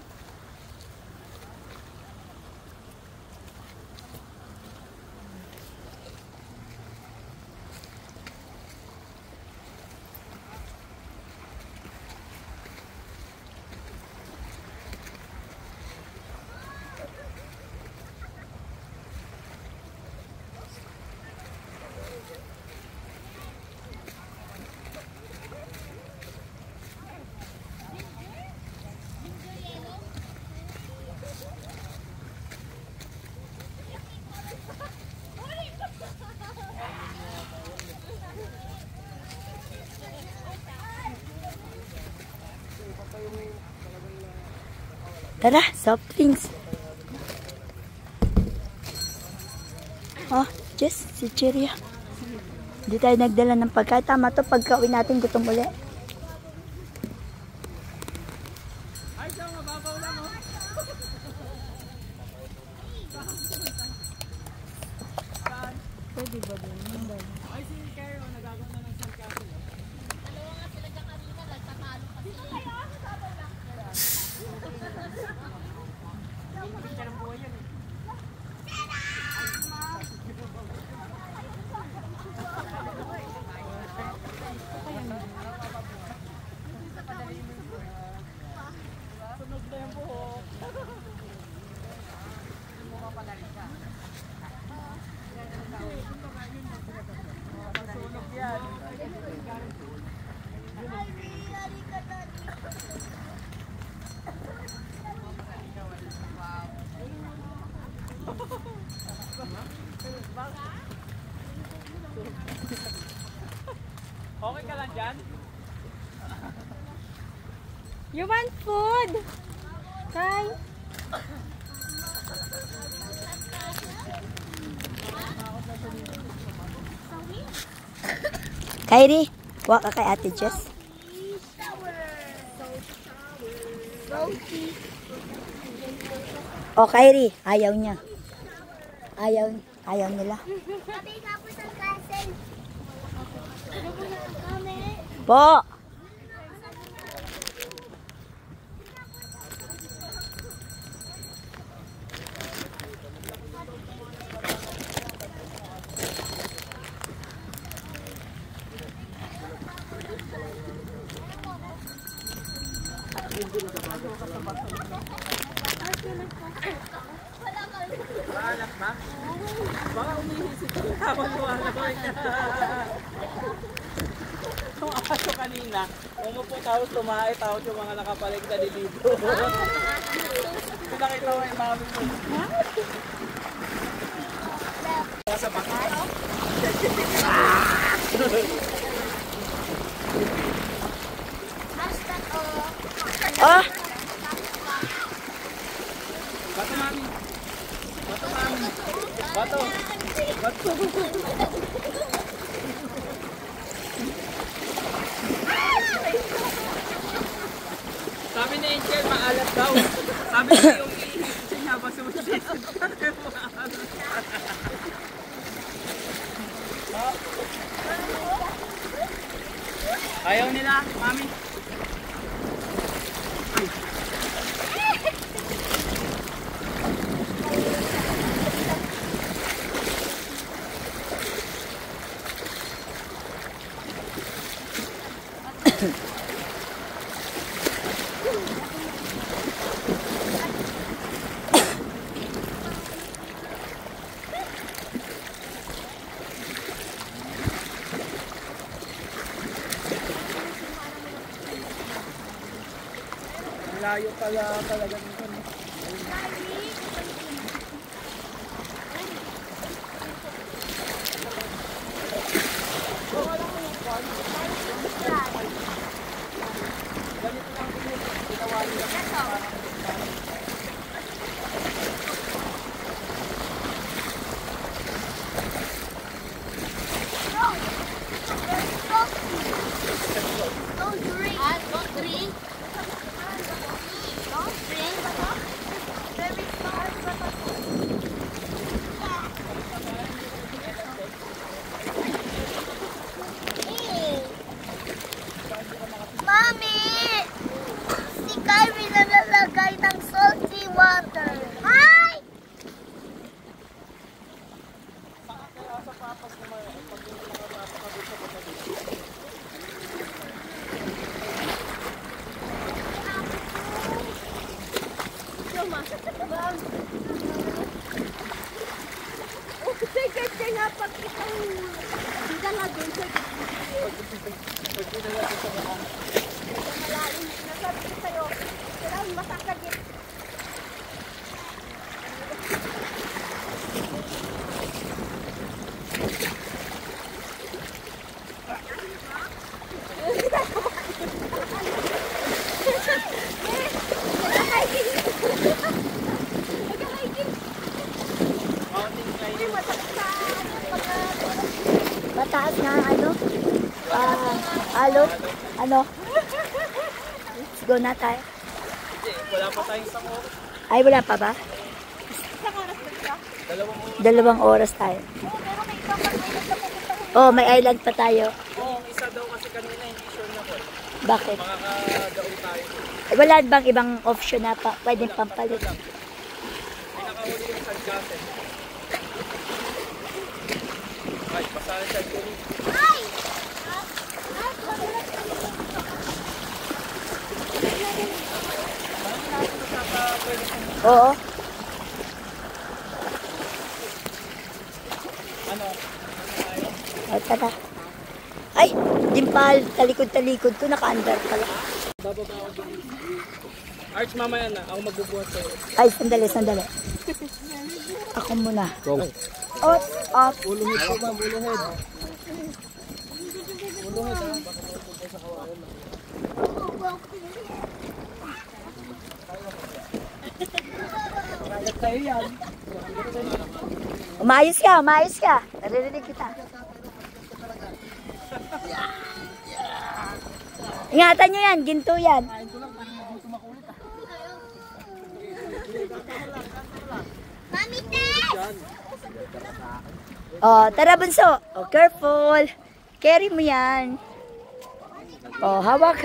Tara, soft drinks. Oh, Jess, si Cheria. Hindi tayo nagdala ng pagkain. Tama to, pagka-uwi natin, gutom ulit. Pwede ba din? Ay, si Kero, nagaganda ng sandcastle. Okay ka lang dyan? You want food? Kai? Kyrie, kuha ka kay Ate Jess. Oh, Kyrie, ayaw niya. Ayaw nila. Sabi ka po sa castle. Po! Anak ba? Baka umihisip ko habang lumalaway ka. Kung aso kanina, umupo tapos tumae tapos yung mga nakapalig na dito. Pinakita mo yung mami mo. Sa baka? Oh! Bato mami. Bato mami. Bato. Bato. Sabi ni Angel, maalat daw. Sabi niya yung iisip niya, basta masisip. Ayaw nila, mami. Layo pala talaga nito. Ganito lang din yung ginawa nila. water. Hi! Mataas na ano? Alot? Ano? Let's go na tayo. Wala pa tayong isang oras. Ay, wala pa ba? 2 oras tayo. Oh, may island pa tayo. Oo, isa daw kasi kanina hindi sure na ko. Bakit? Makakadaon tayo. Wala bang ibang option na pa? Pwedeng pampalit. Pinakahuli yung Sangasen. Ay, pasahan siya dito. Oo. Ano? O, tara. Ay, dimpal. Talikod-talikod ko. Naka-under pala. Bababa ako dun. Arch, mamaya na. Ako magbubuhat sa'yo. Ay, sandali. Ako muna. Go. Off. Uluhid ka ba? Uluhid. Umayos ka. Naririnig kita. Ingatan nyo yan, ginto yan. Mami, Tess! Oh, tara bunso. Oh, careful. Carry mo yan. Oh, hawak.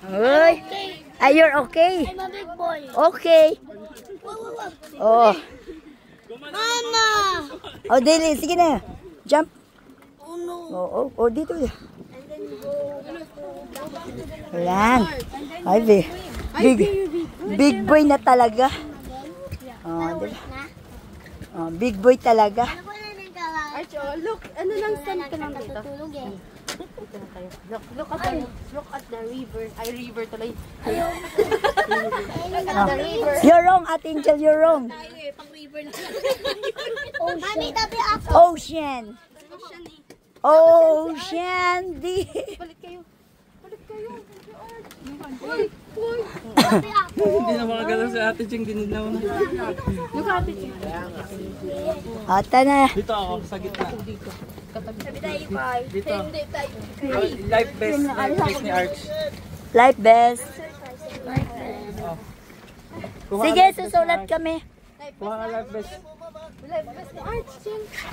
Uy. Ay, you're okay. I'm a big boy. Okay. Oh. Mama! Oh, dili. Sige na. Jump. Oh no. Oh, dito. Ayan. Ay, big boy na talaga. Oh, diba? Oh, big boy talaga. Arch, oh, look. Ano lang, stand ka lang dito. Look at the river. Ay, river tuloy. Look at the river. You're wrong, Ate Angel. You're wrong. Mami, tabi ako. Ocean. Ocean. Balik kayo. Tabi ako. Hindi na makagalaw si Ate Ching. Gininaw na. Look at it. Ata na. Dito ako, sa gitna. Tabi tayo, Kai. Dito. Life best ni Arch. Life best. Kuha Sige, ka life best ni susulat Arch. kami. Kuha ka life best.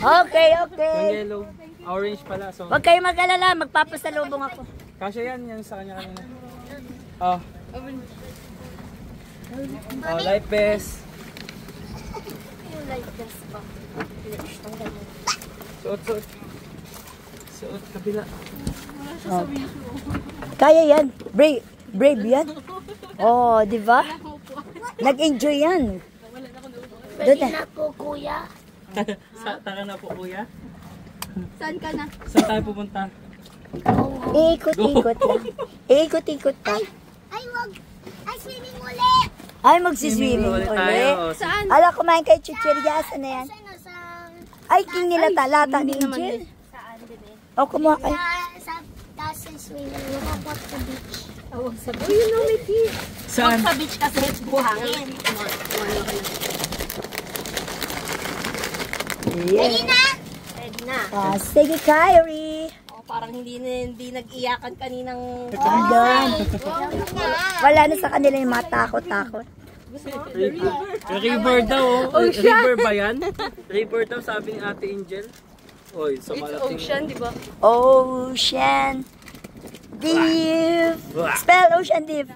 Okay. Yung yellow. Orange pala. So, Huwag kayo mag-alala. Magpapasalubong ako. kasya yan sa kanya kanina. Oh. Oh, life best. Suot, kabila. Kaya yan. Brave yan. Oh, di ba? Nag-enjoy yan. Doon na. Ako, kuya. Taka na po, kuya. Saan ka na? Saan tayo pupunta? Iikot-ikot lang. Iikot-ikot pa. Ay, wag. Ay, swimming ulit. Ay, magsiswimming ulit. Saan? Ala, kumain kayo chichirya. Saan na yan? Sana sa... Ay, king nila talata ni Angel. O, kumuha kayo. Sa taas ng swimming. Walk sa beach. Uy, yun ang may beach. Saan? Sa beach kasi buhangin. Yeah. Pwede na. Sige, Kyrie. Oh, parang hindi nag-iyakan kaninang... Doon. Wala na sa kanila yung mga takot-takot. River daw, oh. River ba yan? River daw, sabi ni Ate Angel. Oy, sa It's malating. ocean, di ba? Ocean. Deep. Spell ocean deep.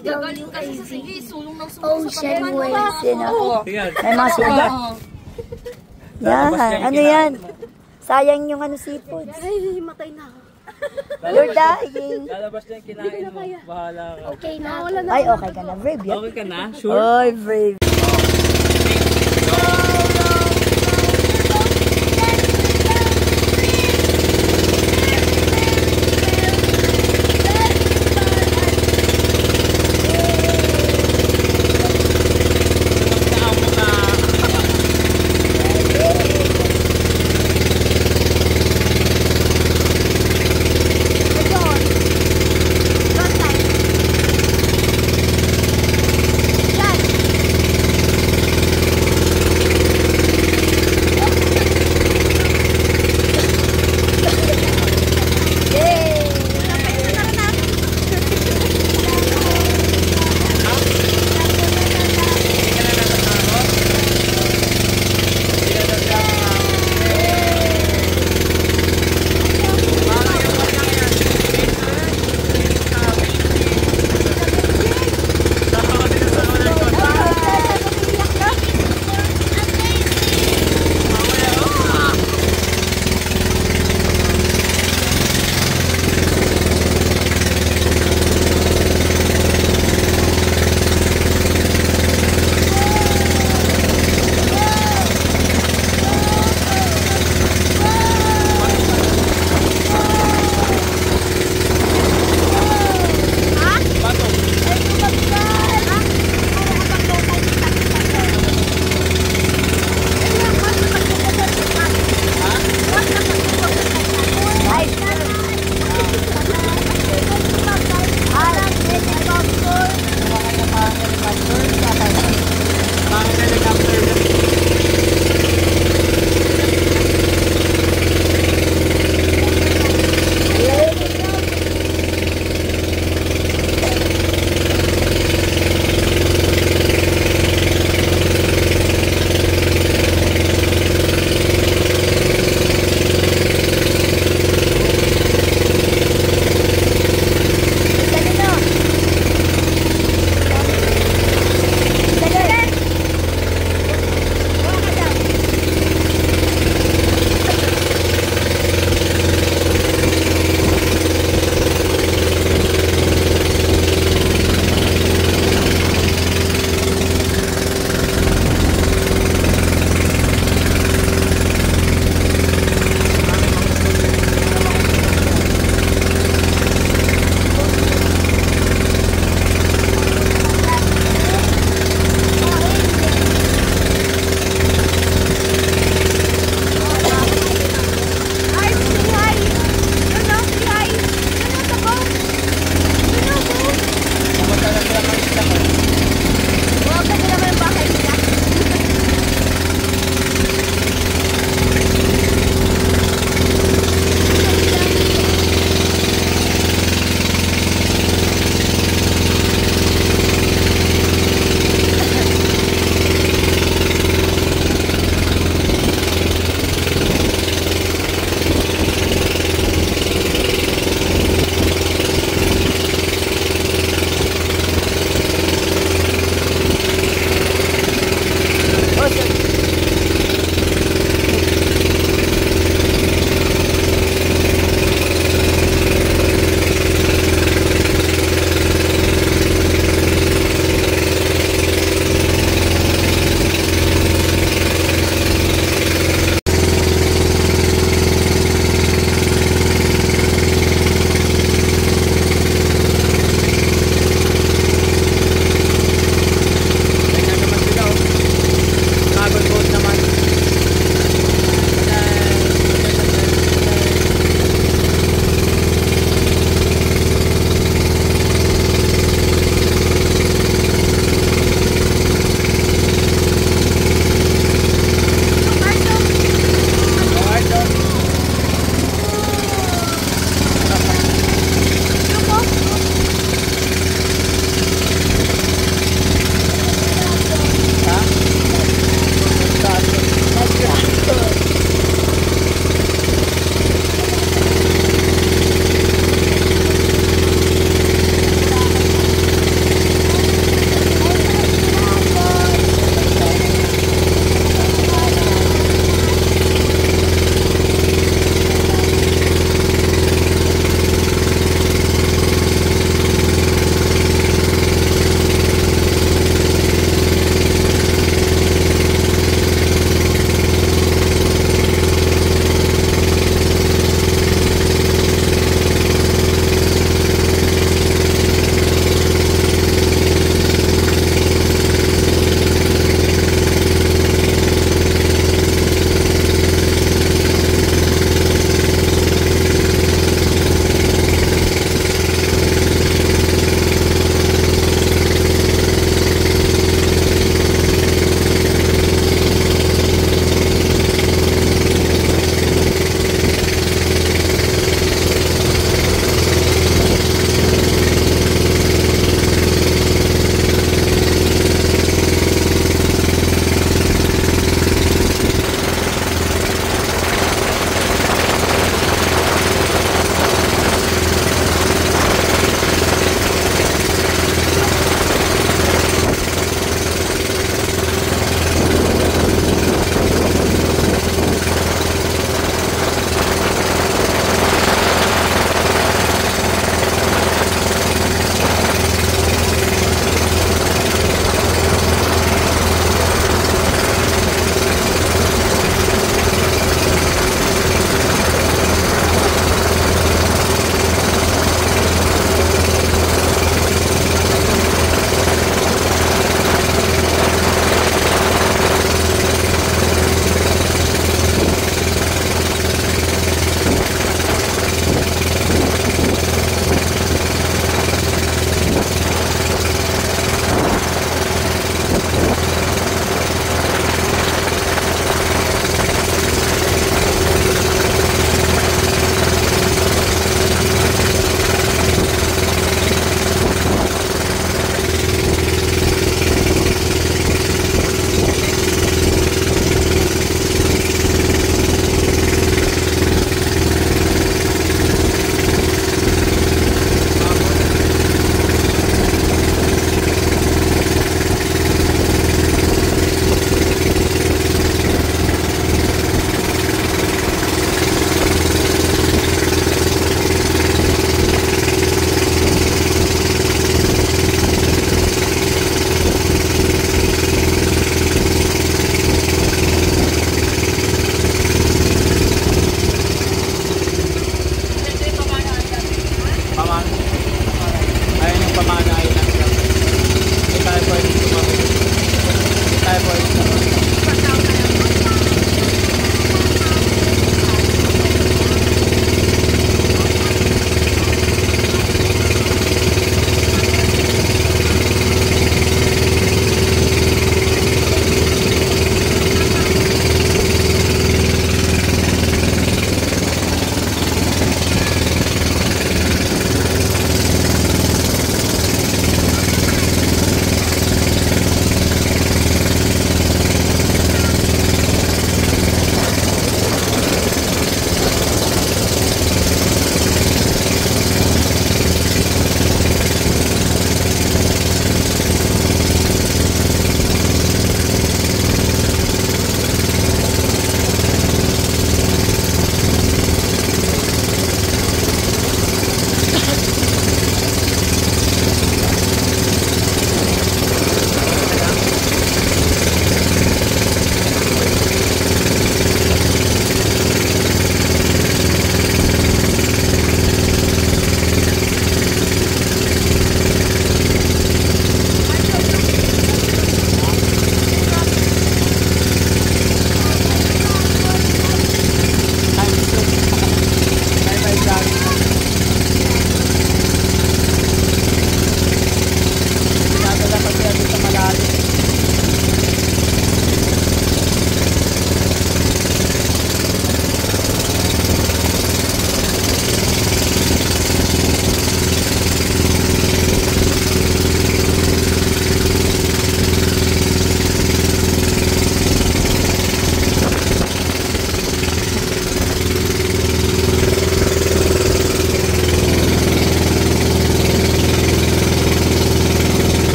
Gagaling kasi sa sige, sulong ng sulong Ocean waves. Sino? Tingnan. May mga sugat. Yan. Ano yan? Sayang yung ano seafood. Ay, matay na ako. You're dying. Lalabas na yung kinain mo. Bahala ka. Okay na. Ay, okay ka na. Brave yan. Okay ka na? Sure? Oy, brave.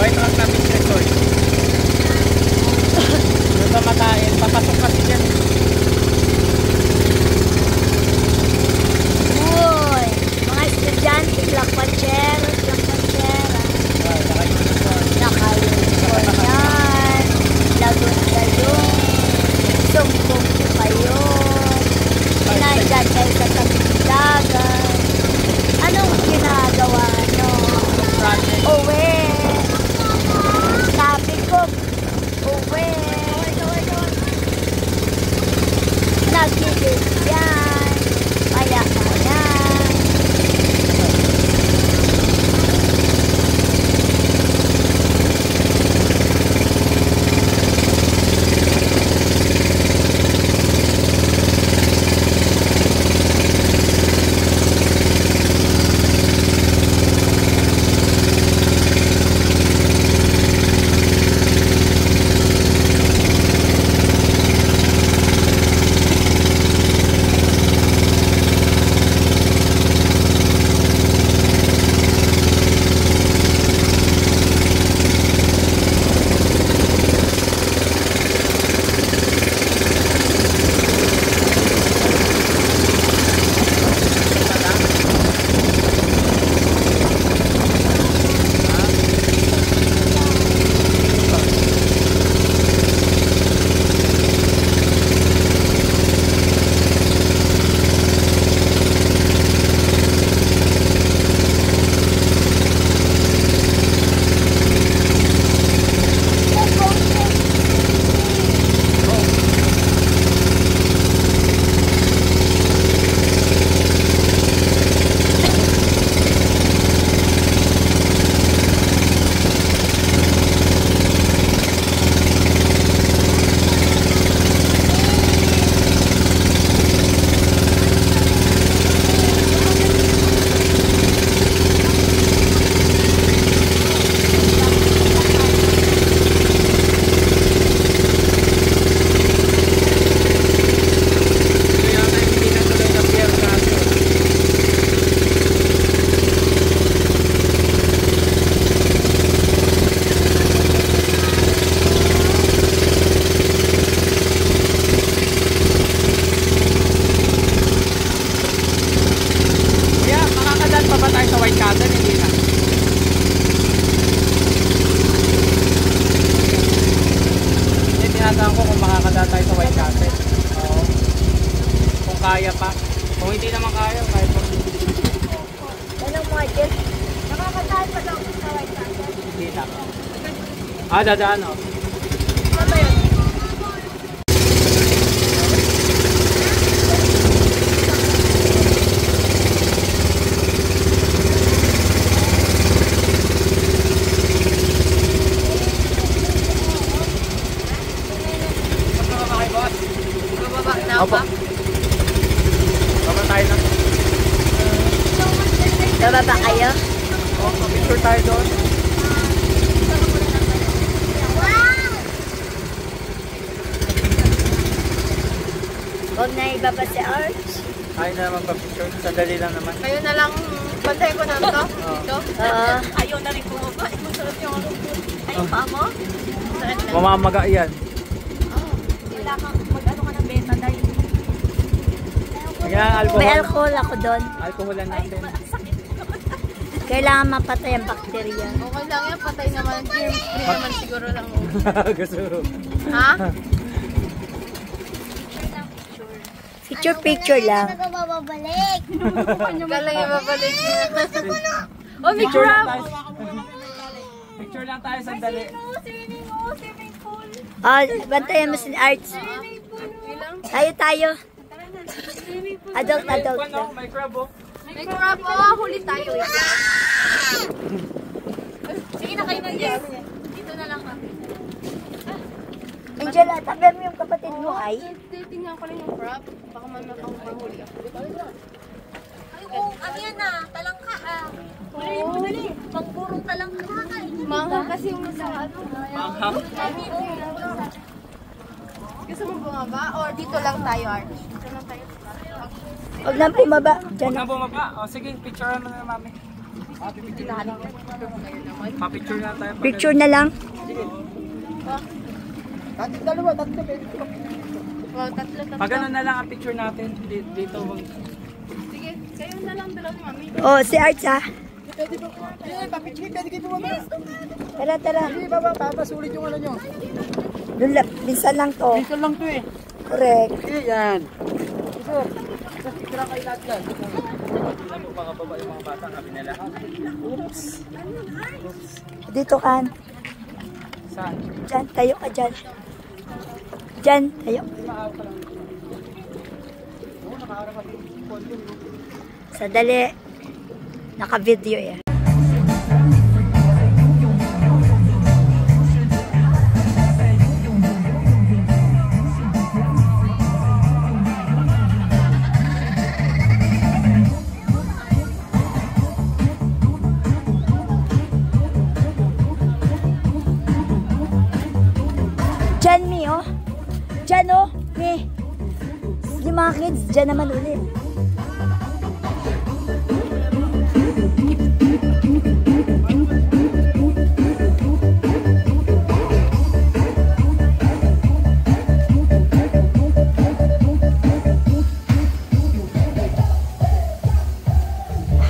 White Rock na Beach Resort. Doon sa Matael, papasok kasi dyan. Uy, mga estudyante, lakwatsero, lakwatsera. Naka-uniform yan. Lagot kayo. Sumbong ko kayo. Nandyan kayo sa tabing dagat. Anong ginagawa nyo? Uwi. Sabi ko, uwi. Nagigil yan. Kaya kaya. kaya pa. Kung hindi naman kaya, kahit pa. Anong model? Nakakataan pa daw sa White Castle. Hindi na. Dadaan o. Ano ba yun? Opo. Baba tayo na. Bababa kayo? Oo, picture tayo doon. Huwag na ibaba si Arch. Ayaw na naman pa-picture. Sandali lang naman. Kayo na lang, bantayan ko na ito. Dito. Oo. Ayaw na rin bumaba. Masarap yung ano. Ayaw pa mo? Mamamaga yan. Wala kang, mag-ano ka ng beta dahil. Kaya alcohol. May alcohol ako doon. Alcoholan natin. Kailangan mapatay ang bakterya. Okay lang yan, patay naman. Germ free naman siguro lang. Gusto. Ha? Picture lang. Ano ba babalik? Galang yung babalik niya. Oh, may Picture lang crab! tayo. Picture lang tayo sandali. Oh, bantayan mo si Arch. Tayo. Adult lang. May crab oh. May crab! Oh, huli tayo. Sige na kayo na dyan. Dito na lang kami. Angela, tabihan mo yung kapatid mo ay. Tingnan ko lang yung crab. Baka man makahuli ako. Ay, oh, ano yan ah, talangka ah. Dali. Pangburong talangka ka eh. Manghang kasi yung nasa ano. Manghang? Gusto mo bumaba? Or dito lang tayo, Arch? Dito lang tayo. Huwag na bumaba. Huwag Diyan na na. bumaba. O sige, picture mo na mami. Pa-picture na tayo. Picture na lang. Dalawa, tatlo. Oh, tatlo. Pag ano na lang ang picture natin dito. Sige, kayo na lang dalaw ni Mami. Oh, si Arts ah. Pwede ba? Papicture, pwede kayo bumaba. Tara, tara. Hindi, baba, papasulit yung ano nyo. Doon lang, minsan lang to. Minsan lang to eh. Correct. Hindi, yan. Sir, tira kayo lahat yan. Ano pa kababa yung mga bata kami nila. Oops. Dito kan. Saan? Diyan, tayo ka dyan. Diyan, tayo. Sadali. Naka-video yan. Diyan, Mi, oh. Diyan, oh. Mi. Yung mga kids, diyan naman ulit.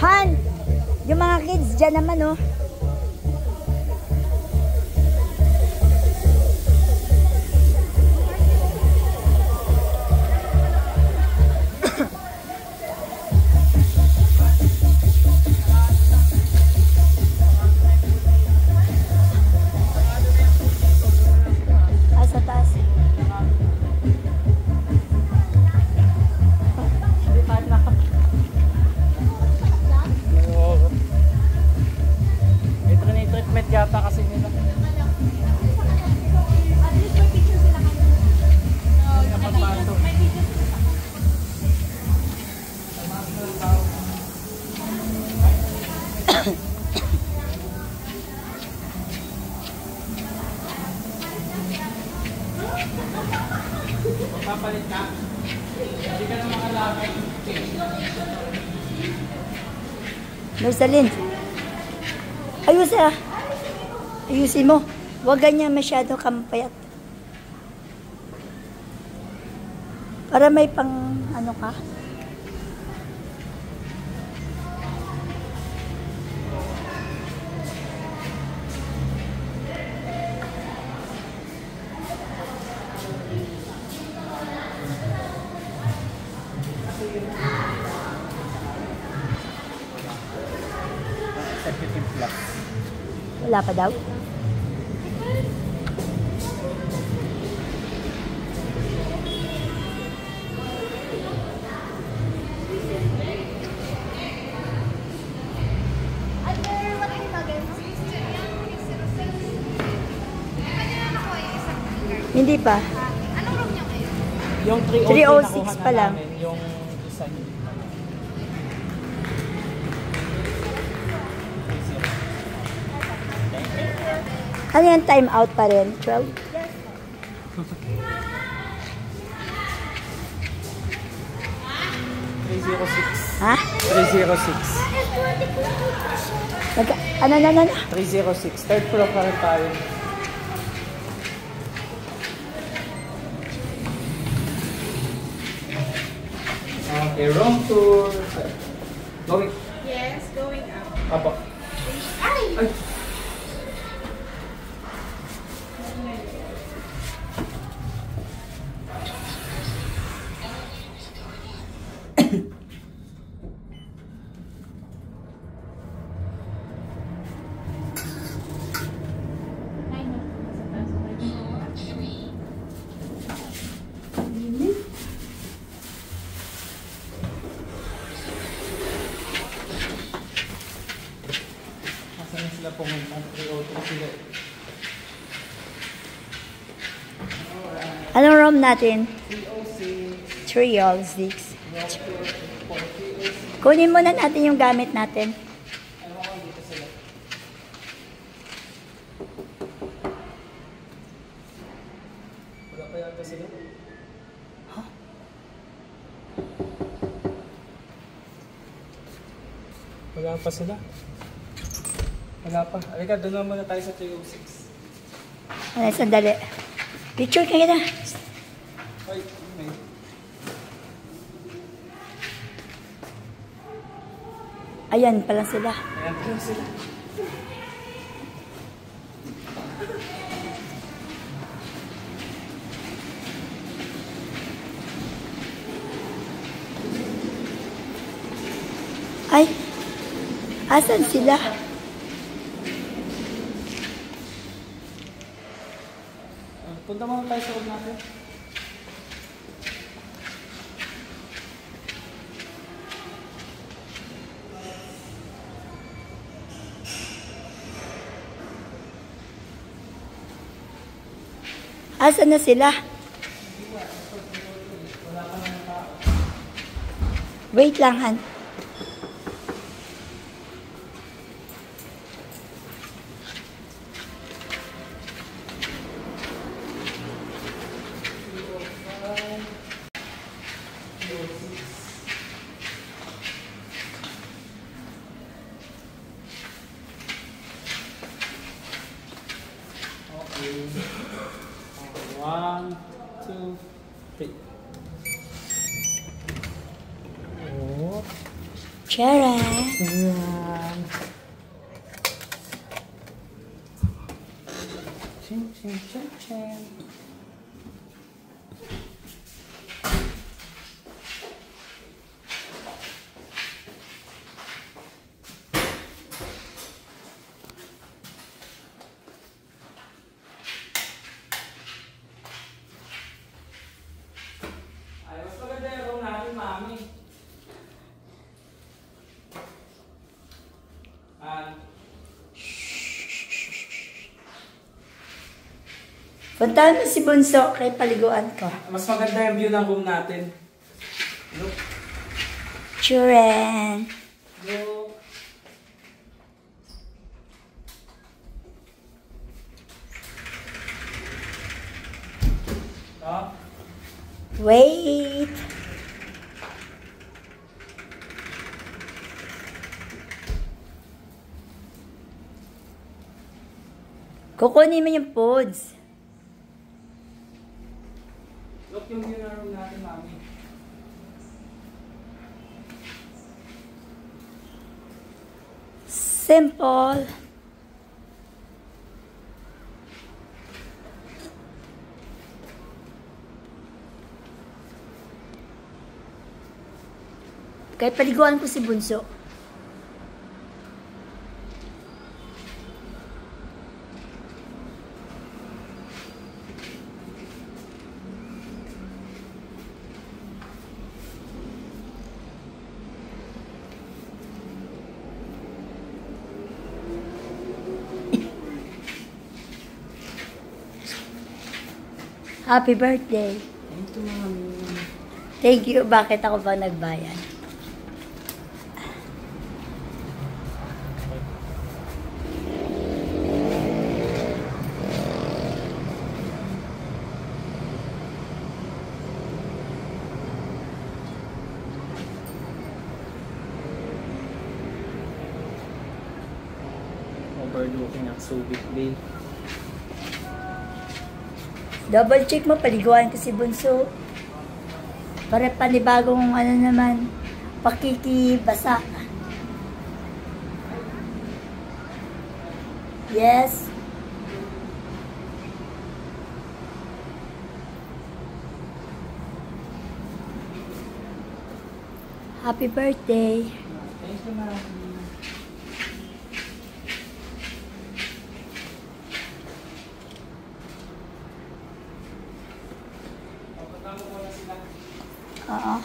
Han, yung mga kids, diyan naman, oh. Sa taas. Ito na yung treatment yata kasi nila. Papalit ka? Hindi ka na makalagay. Marceline. Ayusin mo. Huwag ganyan masyado kampayat. Para may pang ano ka. Executive plus. Wala pa daw. Hindi pa. Yung 306 pa lang. Yung isa yun. Ano yan, time out pa rin? 12? Ha? 306. Ano? 306. Third floor pa rin tayo. Okay, room tour. Going. Yes, going up. Apo. Ay! Saan sila pumunta? 302 sila. Anong room natin? 306. Kunin muna natin yung gamit natin. Wala pa yata sila. Wala pa sila. Wala pa. Halika, doon na muna tayo sa 306. Ano, sandali. Picture ka na. Ay, okay. Ayan pala sila. Ayan po sila. Ay, asan sila? Punta muna tayo sa loob natin. Asan na sila? Wait lang, Han. Okay. 1, 2, 3. Oh. Charan. Ayan. Chin, chin, chin, chin. Ay, mas maganda yung room natin, mami. Puntahan mo si Bunso kay paliguan ko. Mas maganda yung view ng room natin. Look. Charan. Look. Oh. Wait. Kukunin mo yung foods. Look yung view ng room natin, mami. Simple. Kaya paliguan ko si Bunso. Happy birthday. Thank you, mami. Thank you. Bakit ako ba nagbayad? Overlooking ang Subic Bay. Double check mo, paliguan ko si Bunso. Para panibagong ano naman, pakikibasa. Yes. Happy birthday. Thank you, mami. Oo.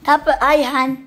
Tapos, ay, Han.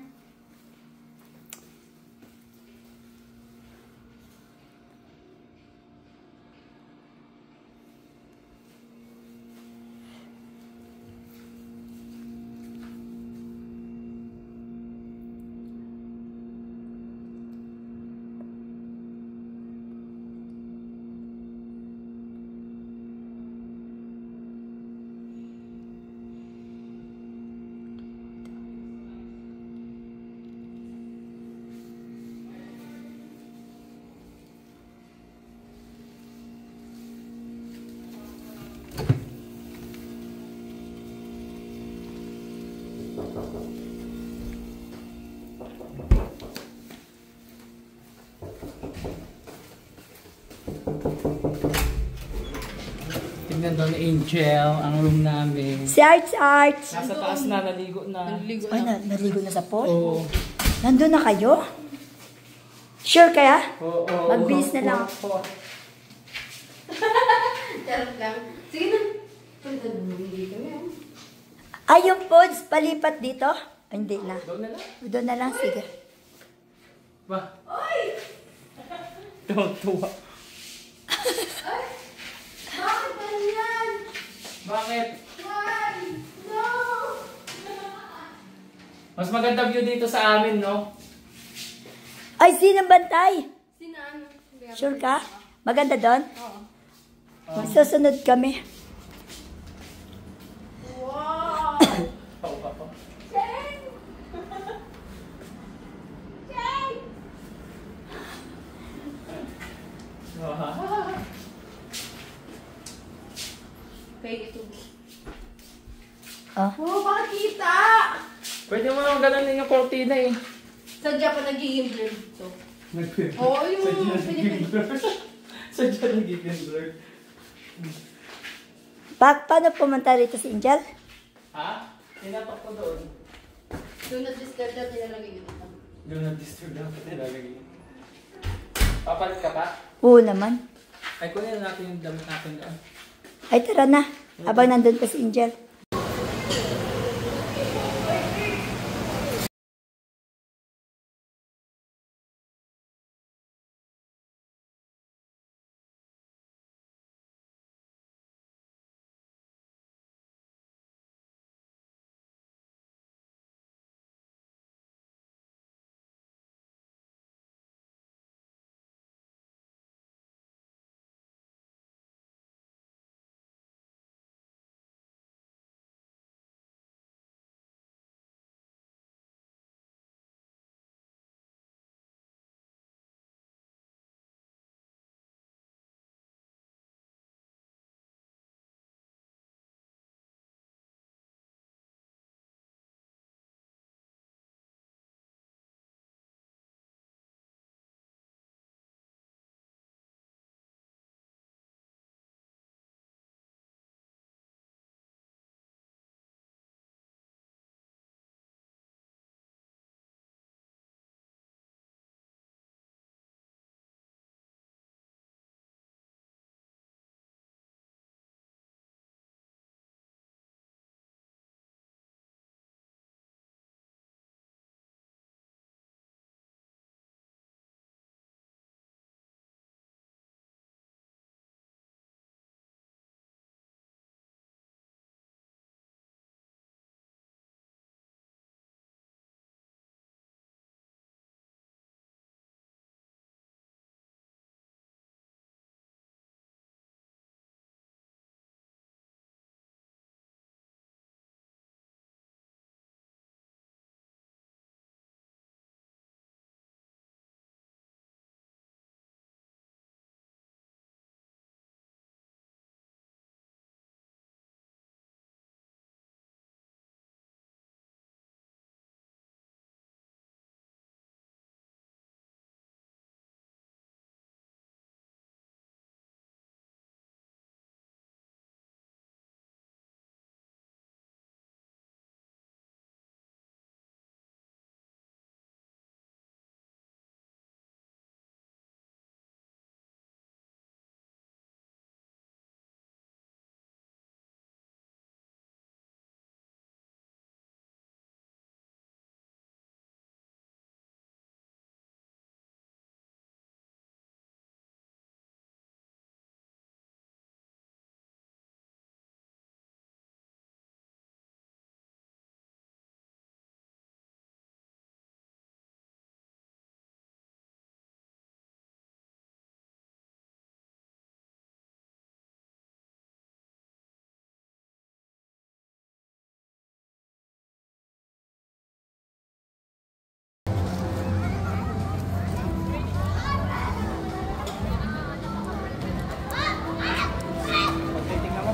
Tingnan daw ni Angel ang room namin. Si Arts. Nasa taas na, naligo na. Ay, naligo na sa pool? Oo. Nandun na kayo? Sure kaya? Oo. Magbihis na lang. Charot lang. Sige na. Punta na dito yan. Ay, yung pods, palipat dito? Ay, hindi na. Doon na lang. Doon na lang, sige. Ba? Oy! Tuwa. Bakit ganyan? Bakit? Why? No! Mas maganda view dito sa amin, no? Ay, sinong bantay? Sinaan? Sure ka? Maganda doon? Oo. Susunod kami. Wow! Oo, papa. Pay ito. Oh. Oh, bakit kita? Pwede mo lang gano'n yung cortina eh. Sadya pa nagiging blurred ito. Nag-blur. Oo, yung nagiging blur. Sadya nagiging blur. Paano pumunta rito si Angel? Ha? Tinatok ko doon. Doon na-discard na nilalagay yun ito. Doon na-disturb lang pati lalagay. Papalit ka pa? Oo naman. Ay, kunin natin yung damit natin doon. Ay, tara na. Habang nandun pa si Angel.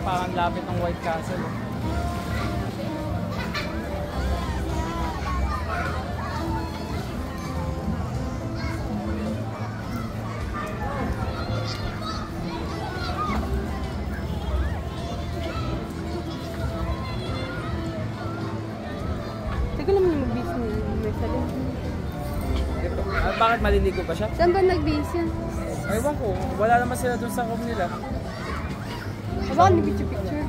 Parang lapit ng White Castle. Bakit maliligo ba siya? Saan ba nag-base yan? Ewan ko, wala naman sila dun sa room nila. Baka nag-picture-picture.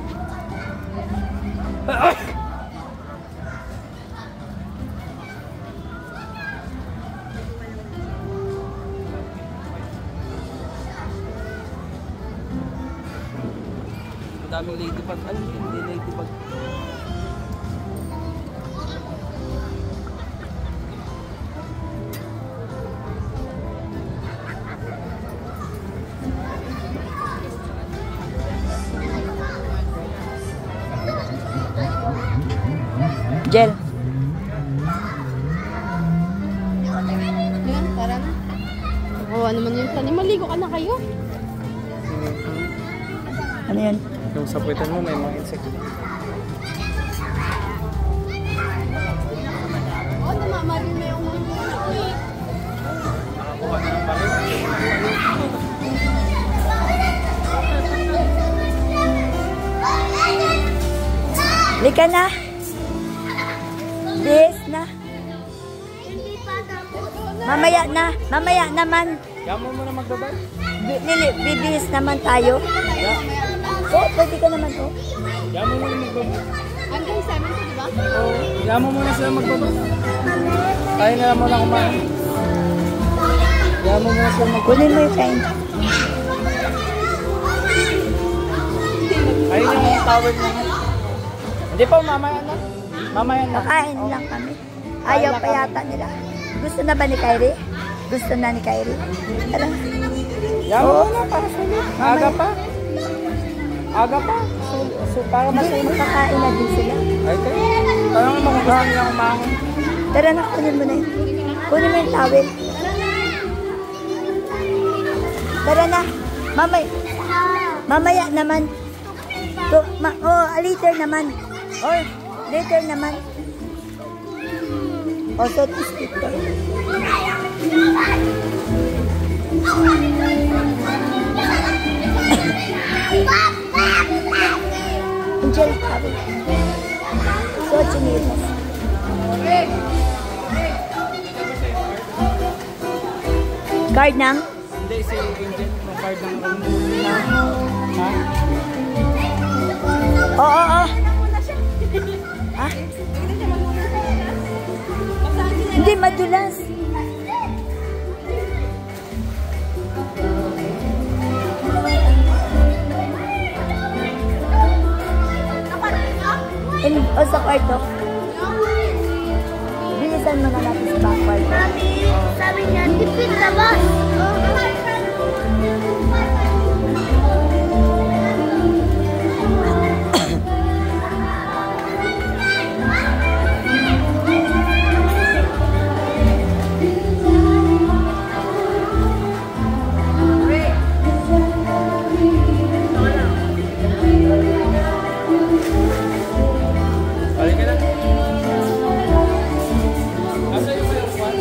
Ang daming ladybug. Ano yun? Hindi ladybug. Gel. Yan, tara na. Oo, naman yung tanim. Maligo ka na kayo. Ano yan? Yung sapuitan mo may mga insect. Oo, namamarin na yung mga Nakakuha na ng bakit. Lika na. Bis na. Mamaya na. Mamaya naman. Yamo mo na magbabay. Bibis naman tayo. Oh, pwede ka naman oh. Yamo mo na magbabay. hanggang 7 to, di ba? Oo. Yamo mo na sila magbabay. Tayo na lang muna kumain. Yamo mo na sila magbabay. Kunin mo yung kain. Ayun yung towel na. Hindi pa, mamaya na. Mamaya na. Kakain lang kami. Ayaw pa yata nila. Gusto na ba ni Kyrie? Gusto na ni Kyrie? Tara. Yamo mo na para sa iyo. Aga pa. Aga pa. So para Hindi, masunod. makakain na din sila. Ay, tayo. Tanong mo kung gusto nila kumain. Tara na, kunin mo na yun. Kunin mo yung towel. Tara na. Mamaya naman. Later naman. Or, later naman. O, so to speak to. Angel, sabi. So, chinilas. Card ng? Hindi, si Angel. Yung card ng room. Ha? Oo. Ha? Hindi, madulas. O sa kwarto. Bilisan mo na natin sa kwarto. Sabi niya, tipid na ba? Balik ka na. Asa yung mayroon kwan?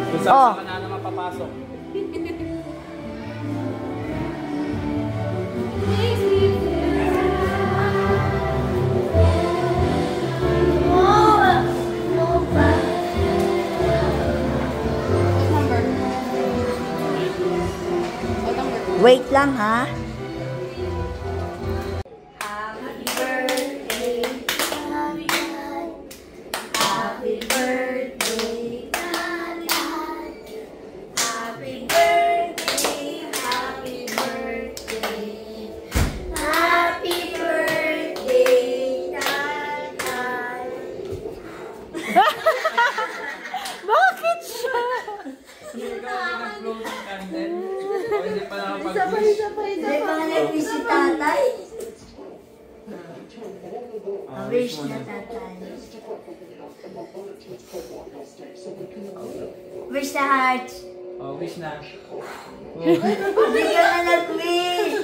Kung saan ka na naman papasok. Wait lang, ha? Bakit siya? Hindi pa nakapag-wish. Wish na tatay. Wish na heart. Oh, wish na. Hindi ka na nag-wish.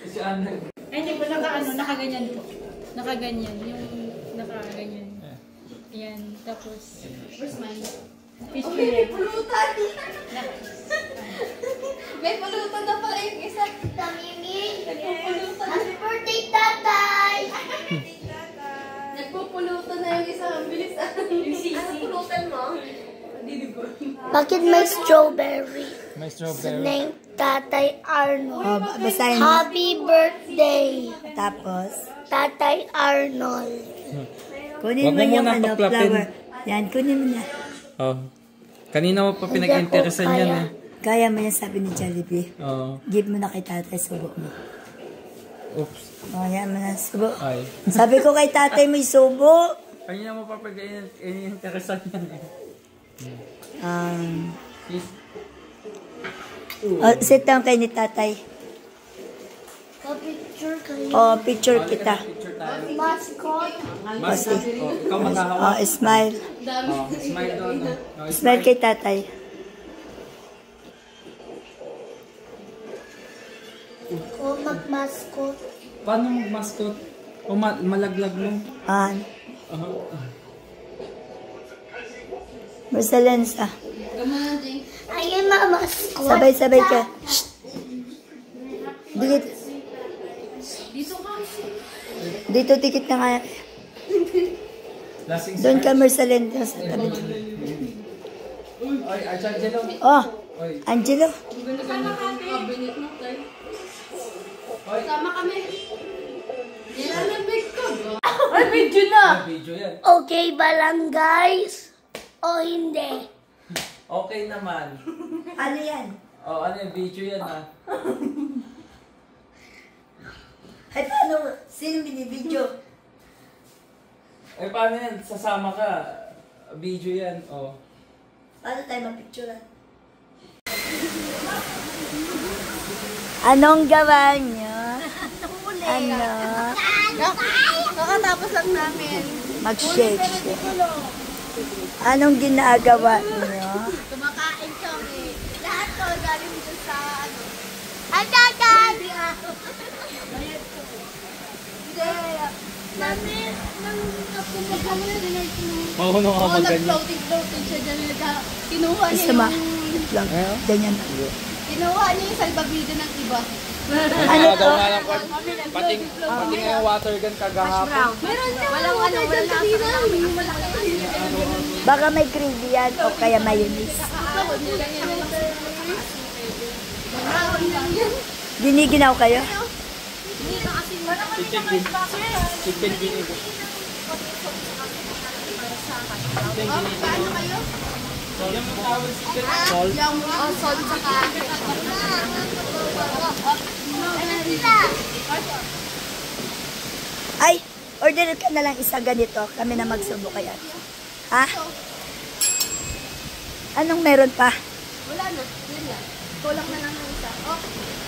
Si Anna. Ay, hindi po nakaganyan po. Nakaganyan. Yung nakaganyan. Yan. Tapos, where's mine? Fish fillet. May pulutan na pala yung isa. Happy birthday, tatay! Nagpupulutan na yung isa. Ang bilis. Anong pulutan mo? Bakit may strawberry? May Sa strawberry. name Tatay Arnold. Basahin mo. Happy birthday, Tapos, Tatay Arnold. kunin Wag mo mo yung muna paklapin. flower. Yan, kunin mo na. Oh. Kanina mo pa pinag-interesan yan eh. Kaya mo yan, sabi ni Jollibee. Oh. Give mo na kay tatay, subo mo. Oops. O, yan mo na, subo. Ay. Sabi ko kay tatay may subo. Kanina mo pa pinag-interesan yan eh. Please. Sit down kay ni tatay. Pa-picture kayo. O, picture kita. Picture tayo. Mascot. Mas, oh, ikaw maghahawak. O, smile. Oh, smile doon. Oh, Smile kay tatay. O mag-mascot. Paano mag-mascot? O malaglag mo? Marcelensa. Ayun na, mascot. Sabay-sabay ka. Dito. Dito tikit na nga. Lasing Doon ka Marcelensa sa tabi. Oy, Archangelo. Oh, Oy. Angelo. Sama kami. Nilalamig ka ba? Ay, video na! Video yan. Okay ba lang, guys? O hindi? Okay naman. Ano yan? Oh, ano yung video yan ha? Ay, paano? Sino binibidyo? Eh, paano yan? Sasama ka. Video yan. Oh. Paano tayo mapicturean? Anong gawa niyo? Ano? Kakatapos lang namin. Mag-shake. Anong ginagawa niyo? Kumakain kami. Lahat to galing dun sa ano. Ang tatay! Dami nang napumunta mo na din. Mahuno ka mag ganyan. Nag-floating siya dyan. Kinuha niya Isama. yung... Lang. Ganyan. Kinuha niya yung salbabida ng iba. Ano to? Pating nga yung water gun kagahapon. Meron siya. Walang ano. Walang kanina. Baka may gravy yan o kaya mayonnaise. Giniginaw kayo? Chicken vinegar. Paano kayo? Yung tawag chicken salt. Yung salt saka... Ay, order ka na lang isa ganito. Kami na magsubo kaya. Ha? Anong meron pa? Wala na. Yun lang. Kulang na lang ng isa. Oh,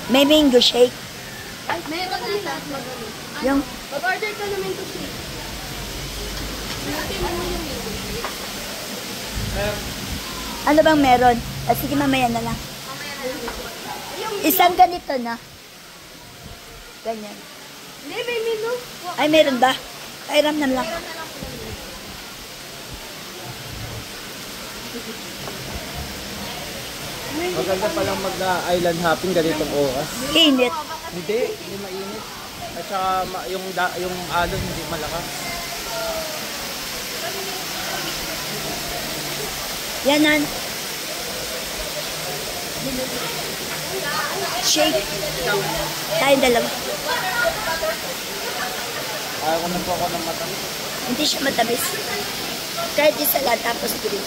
May mango shake. ay, meron na isa. Mag-ano. Yung, Mag-order ka naman to shake. Natin mo yung mango. ano bang meron? Ah, sige, mamaya na lang. Isang ganito na. Ganyan. Hindi, may menu. Ay, meron ba? Ay, ram na lang. Maganda palang mag-island hopping ganitong oras. Init. Hindi mainit. At saka yung alon hindi malakas. Yanan. Shake. Tayong dalawa. Ayaw ko na po ako ng mata. Hindi siya matamis. Kahit isa lang, tapos green.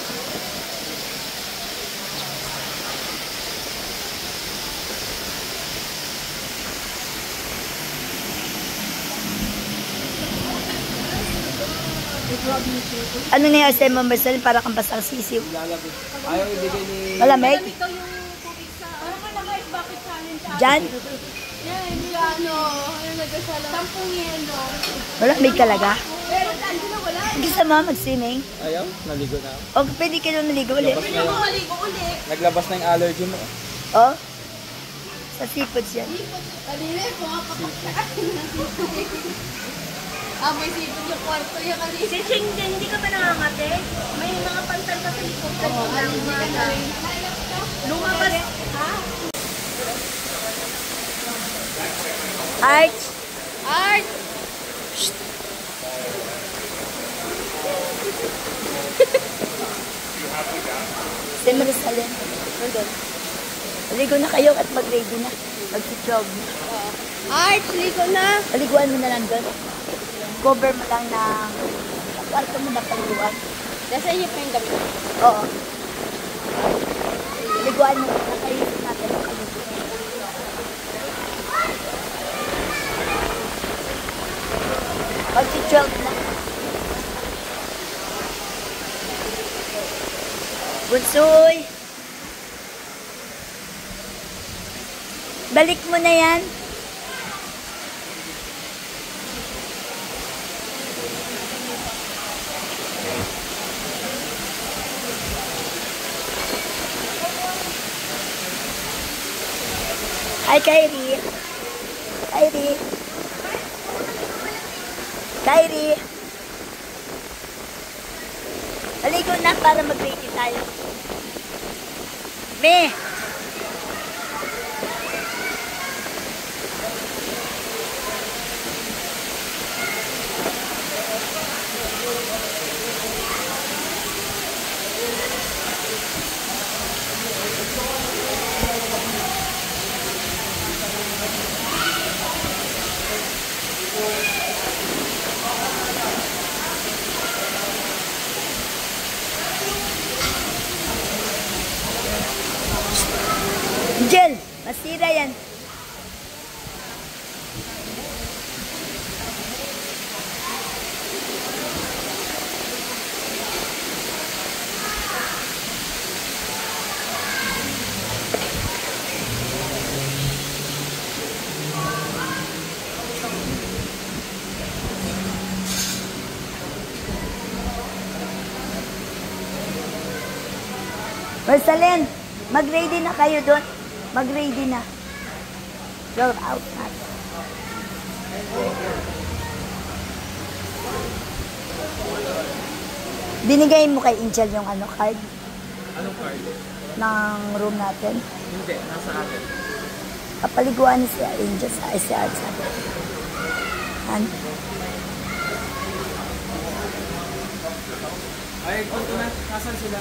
Ano na yung sa'yo mo, Marcel? Para kang basang sisiw. Lalabig. Ayaw ibigay ni... Malamig? Ikaw yung tubig sa... Parang ka naka-bakit challenge. Diyan? Yan, ano nagkasala. 10 yelo. Wala, may talaga. Pero Angelo, wala. Gusto mo mag-swimming? Ayaw, naligo na ako. O, pwede ka na naligo ulit. Labas na yun. Naglabas na yung allergy mo. Oh? Sa seafoods yan. Kanina, pumapapak sa akin. May sipon yung kwarto yung kanina. Si Ching din, hindi ka ba nangangate? May mga pantal ka sa likod ka Oo, lang hindi ka na rin. lumabas. Ha? Arch! Art! Si Marisalin. Aligo na kayo at mag-ready na. Mag-jog. Art, ligo na. Paliguan mo na lang doon. Cover mo lang ng kwarto mo na paliguan. Nasa iyo pa yung damit. Oo. Paliguan mo. Nakaisip natin ang paliguan. Mag-12 na. Bunsoy! Balik mo na yan. Hi, Kyrie. Kyrie. Kyrie. Aligo na para mag-ready tayo. Me. Angel, masira yan. Marceline, mag-ready na kayo doon. Mag-ready na. Go out na. Binigay mo kay Angel yung card? Anong card? Ng room natin. Hindi, nasa akin. Kapaliguan ni si Angel sa ICR sabi. Ay, punto na. Nasaan sila?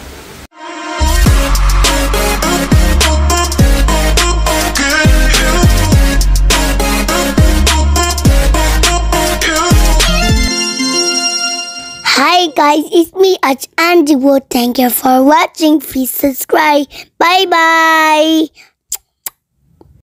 Hi guys, it's me, Andy Wood. Thank you for watching. Please subscribe. Bye bye.